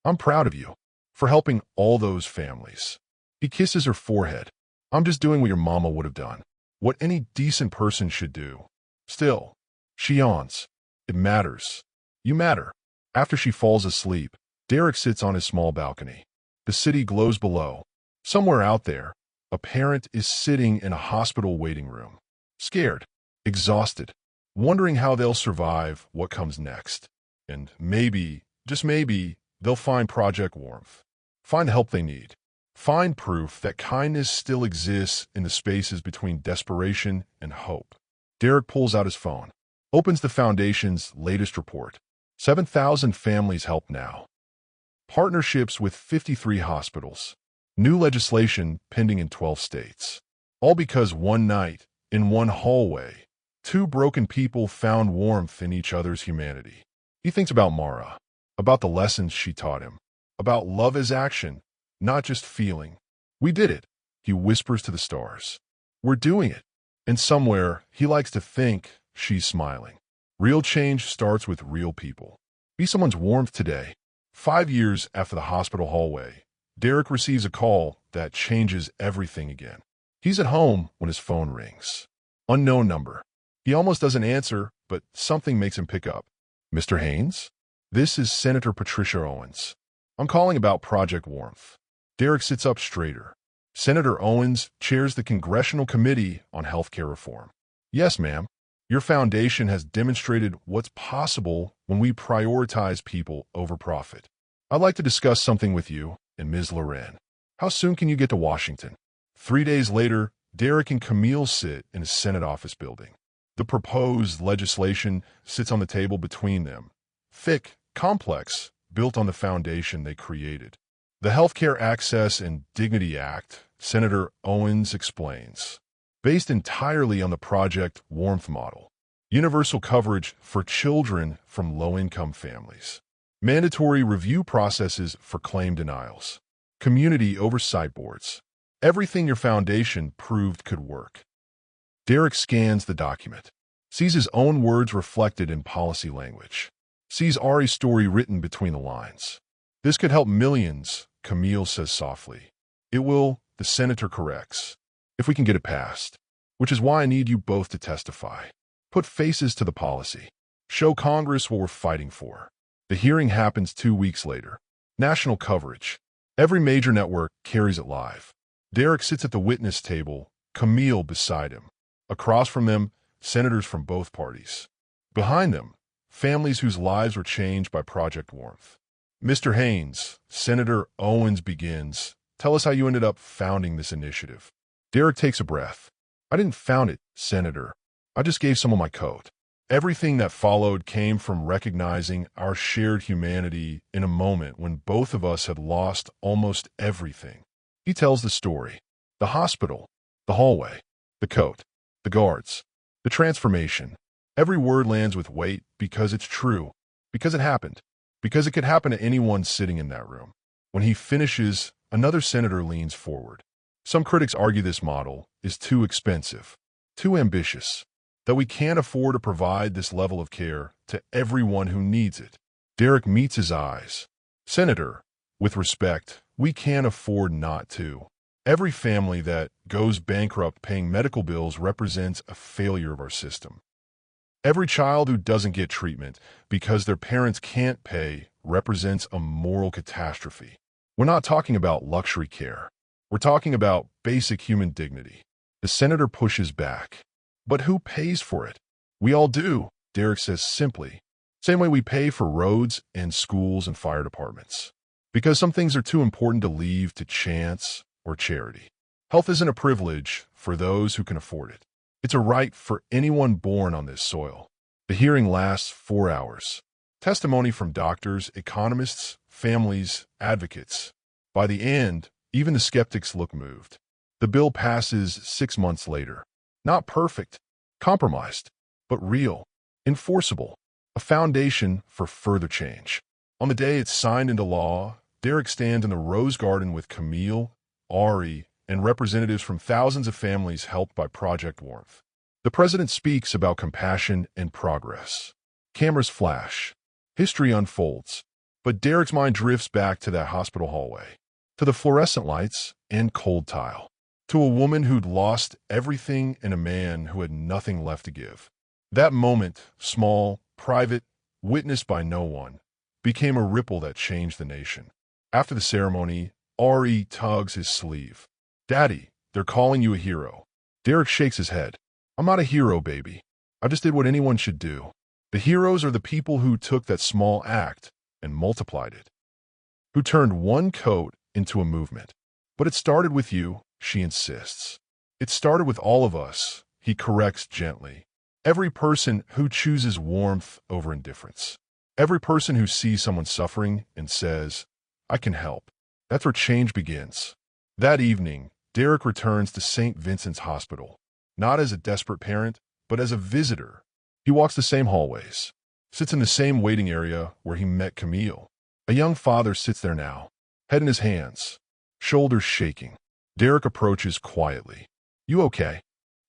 I'm proud of you for helping all those families." He kisses her forehead. "I'm just doing what your mama would have done, what any decent person should do." Still, she yawns. "It matters. You matter." After she falls asleep, Derek sits on his small balcony. The city glows below. Somewhere out there, a parent is sitting in a hospital waiting room. Scared, exhausted, wondering how they'll survive what comes next. And maybe, just maybe, they'll find Project Warmth. Find the help they need. Find proof that kindness still exists in the spaces between desperation and hope. Derek pulls out his phone, opens the Foundation's latest report. 7,000 families help now. Partnerships with 53 hospitals. New legislation pending in 12 states. All because one night, in one hallway, two broken people found warmth in each other's humanity. He thinks about Mara, about the lessons she taught him, about love as action, not just feeling. "We did it," he whispers to the stars. "We're doing it." And somewhere, he likes to think she's smiling. Real change starts with real people. Be someone's warmth today. 5 years after the hospital hallway, Derek receives a call that changes everything again. He's at home when his phone rings. Unknown number. He almost doesn't answer, but something makes him pick up. "Mr. Haynes? This is Senator Patricia Owens. I'm calling about Project Warmth." Derek sits up straighter. Senator Owens chairs the Congressional Committee on Healthcare Reform. "Yes, ma'am. Your foundation has demonstrated what's possible when we prioritize people over profit. I'd like to discuss something with you and Ms. Loren. How soon can you get to Washington?" 3 days later, Derek and Camille sit in a Senate office building. The proposed legislation sits on the table between them. Thick, complex, built on the foundation they created. The Healthcare Access and Dignity Act, Senator Owens explains, based entirely on the Project Warmth model. Universal coverage for children from low-income families. Mandatory review processes for claim denials. Community oversight boards. Everything your foundation proved could work. Derek scans the document, sees his own words reflected in policy language, sees Ari's story written between the lines. "This could help millions," Camille says softly. "It will," the senator corrects, "if we can get it passed. Which is why I need you both to testify. Put faces to the policy. Show Congress what we're fighting for." The hearing happens 2 weeks later. National coverage. Every major network carries it live. Derek sits at the witness table, Camille beside him. Across from them, senators from both parties. Behind them, families whose lives were changed by Project Warmth. "Mr. Haynes," Senator Owens begins, "tell us how you ended up founding this initiative." Derek takes a breath. "I didn't found it, Senator. I just gave someone my coat." Everything that followed came from recognizing our shared humanity in a moment when both of us had lost almost everything. He tells the story. The hospital, the hallway, the coat, the guards, the transformation. Every word lands with weight because it's true, because it happened, because it could happen to anyone sitting in that room. When he finishes, another senator leans forward. Some critics argue this model is too expensive, too ambitious, that we can't afford to provide this level of care to everyone who needs it. Derek meets his eyes. "Senator, with respect, we can't afford not to. Every family that goes bankrupt paying medical bills represents a failure of our system. Every child who doesn't get treatment because their parents can't pay represents a moral catastrophe. We're not talking about luxury care. We're talking about basic human dignity." The senator pushes back. "But who pays for it?" "We all do," Derek says simply. "Same way we pay for roads and schools and fire departments. Because some things are too important to leave to chance or charity." Health isn't a privilege for those who can afford it. It's a right for anyone born on this soil. The hearing lasts 4 hours. Testimony from doctors, economists, families, advocates. By the end, even the skeptics look moved. The bill passes 6 months later. Not perfect, compromised, but real, enforceable, a foundation for further change. On the day it's signed into law, Derek stands in the Rose Garden with Camille, Ari, and representatives from thousands of families helped by Project Warmth. The president speaks about compassion and progress. Cameras flash. History unfolds. But Derek's mind drifts back to that hospital hallway, to the fluorescent lights and cold tile, to a woman who'd lost everything and a man who had nothing left to give. That moment, small, private, witnessed by no one, became a ripple that changed the nation. After the ceremony, Ari tugs his sleeve. "Daddy, they're calling you a hero." Derek shakes his head. "I'm not a hero, baby. I just did what anyone should do. The heroes are the people who took that small act and multiplied it, who turned one coat into a movement. But it started with you," she insists. "It started with all of us," he corrects gently. "Every person who chooses warmth over indifference. Every person who sees someone suffering and says, 'I can help.' That's where change begins." That evening, Derek returns to St. Vincent's Hospital, not as a desperate parent, but as a visitor. He walks the same hallways, sits in the same waiting area where he met Camille. A young father sits there now, head in his hands, shoulders shaking. Derek approaches quietly. "You okay?"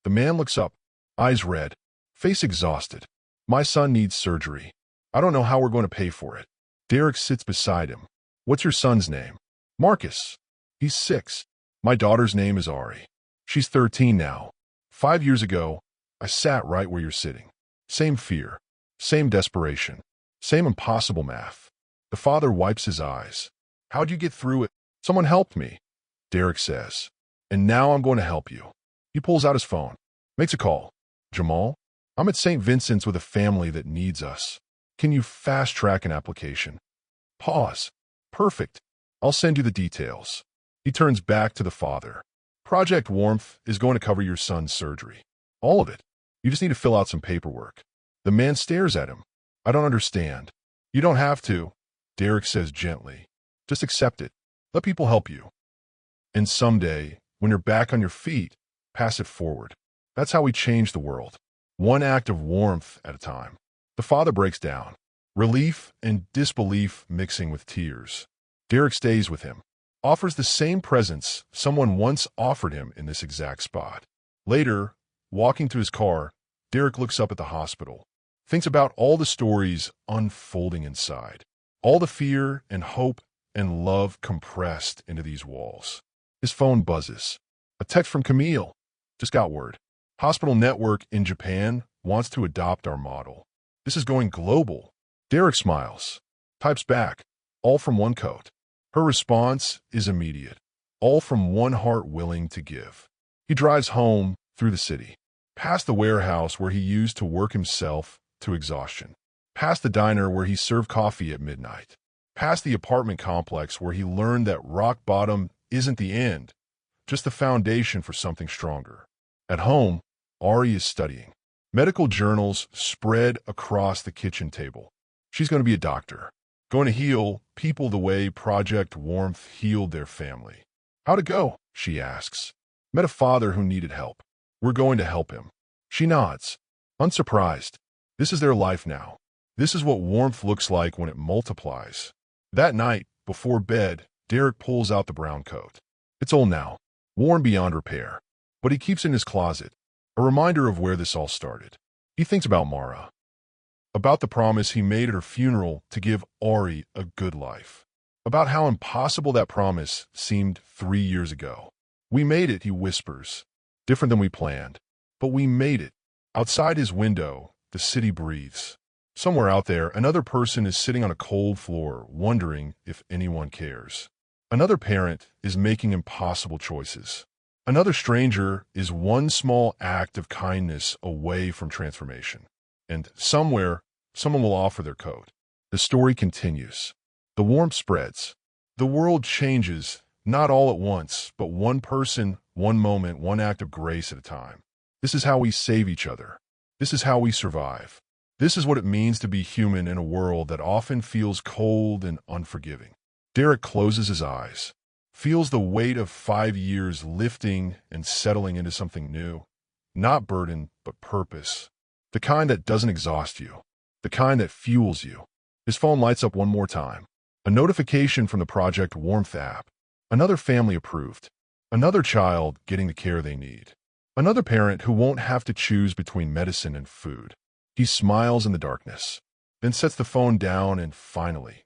The man looks up, eyes red, face exhausted. "My son needs surgery. I don't know how we're going to pay for it." Derek sits beside him. "What's your son's name?" "Marcus. He's 6. My daughter's name is Ari. She's 13 now. 5 years ago, I sat right where you're sitting. Same fear, same desperation, same impossible math." The father wipes his eyes. "How'd you get through it?" "Someone helped me," Derek says. "And now I'm going to help you." He pulls out his phone, makes a call. "Jamal, I'm at St. Vincent's with a family that needs us. Can you fast-track an application?" Pause. "Perfect. I'll send you the details." He turns back to the father. "Project Warmth is going to cover your son's surgery. All of it. You just need to fill out some paperwork." The man stares at him. "I don't understand." "You don't have to," Derek says gently. "Just accept it. Let people help you. And someday, when you're back on your feet, pass it forward." That's how we change the world. One act of warmth at a time. The father breaks down. Relief and disbelief mixing with tears. Derek stays with him. Offers the same presence someone once offered him in this exact spot. Later, walking to his car, Derek looks up at the hospital, thinks about all the stories unfolding inside, all the fear and hope and love compressed into these walls. His phone buzzes. A text from Camille. "Just got word. Hospital network in Japan wants to adopt our model. This is going global." Derek smiles, types back, "All from one coat." Her response is immediate. All from one heart willing to give. He drives home through the city, past the warehouse where he used to work himself to exhaustion, past the diner where he served coffee at midnight, past the apartment complex where he learned that rock bottom isn't the end, just the foundation for something stronger. At home, Ari is studying. Medical journals spread across the kitchen table. She's going to be a doctor, going to heal people the way Project Warmth healed their family. "How'd it go?" she asks. "Met a father who needed help. We're going to help him." She nods, unsurprised. This is their life now. This is what warmth looks like when it multiplies. That night, before bed, Derek pulls out the brown coat. It's old now, worn beyond repair, but he keeps it in his closet, a reminder of where this all started. He thinks about Mara, about the promise he made at her funeral to give Ari a good life, about how impossible that promise seemed 3 years ago. "We made it," he whispers. "Different than we planned, but we made it." Outside his window, the city breathes. Somewhere out there, another person is sitting on a cold floor, wondering if anyone cares. Another parent is making impossible choices. Another stranger is one small act of kindness away from transformation. And somewhere, someone will offer their coat. The story continues. The warmth spreads. The world changes, Not all at once, but one person, one moment, one act of grace at a time. This is how we save each other. This is how we survive. This is what it means to be human in a world that often feels cold and unforgiving. Derek closes his eyes, feels the weight of 5 years lifting and settling into something new. Not burden, but purpose. The kind that doesn't exhaust you. The kind that fuels you. His phone lights up one more time. A notification from the Project Warmth app. Another family approved. Another child getting the care they need. Another parent who won't have to choose between medicine and food. He smiles in the darkness, then sets the phone down and finally,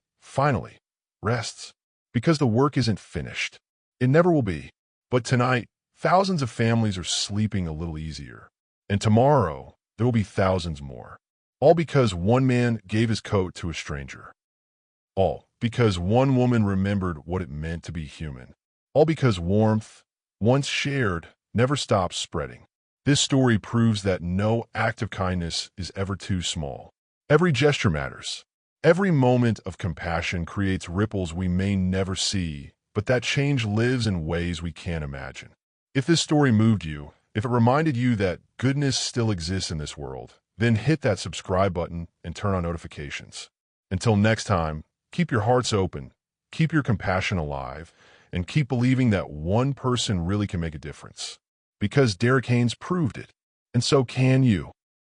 rests. Because the work isn't finished. It never will be. But tonight, thousands of families are sleeping a little easier. And tomorrow, there will be thousands more. All because one man gave his coat to a stranger. All because one woman remembered what it meant to be human. All because warmth, once shared, never stops spreading. This story proves that no act of kindness is ever too small. Every gesture matters. Every moment of compassion creates ripples we may never see, but that change lives in ways we can't imagine. If this story moved you, if it reminded you that goodness still exists in this world, then hit that subscribe button and turn on notifications. Until next time, keep your hearts open, keep your compassion alive, and keep believing that one person really can make a difference. Because Derek Haynes proved it, and so can you.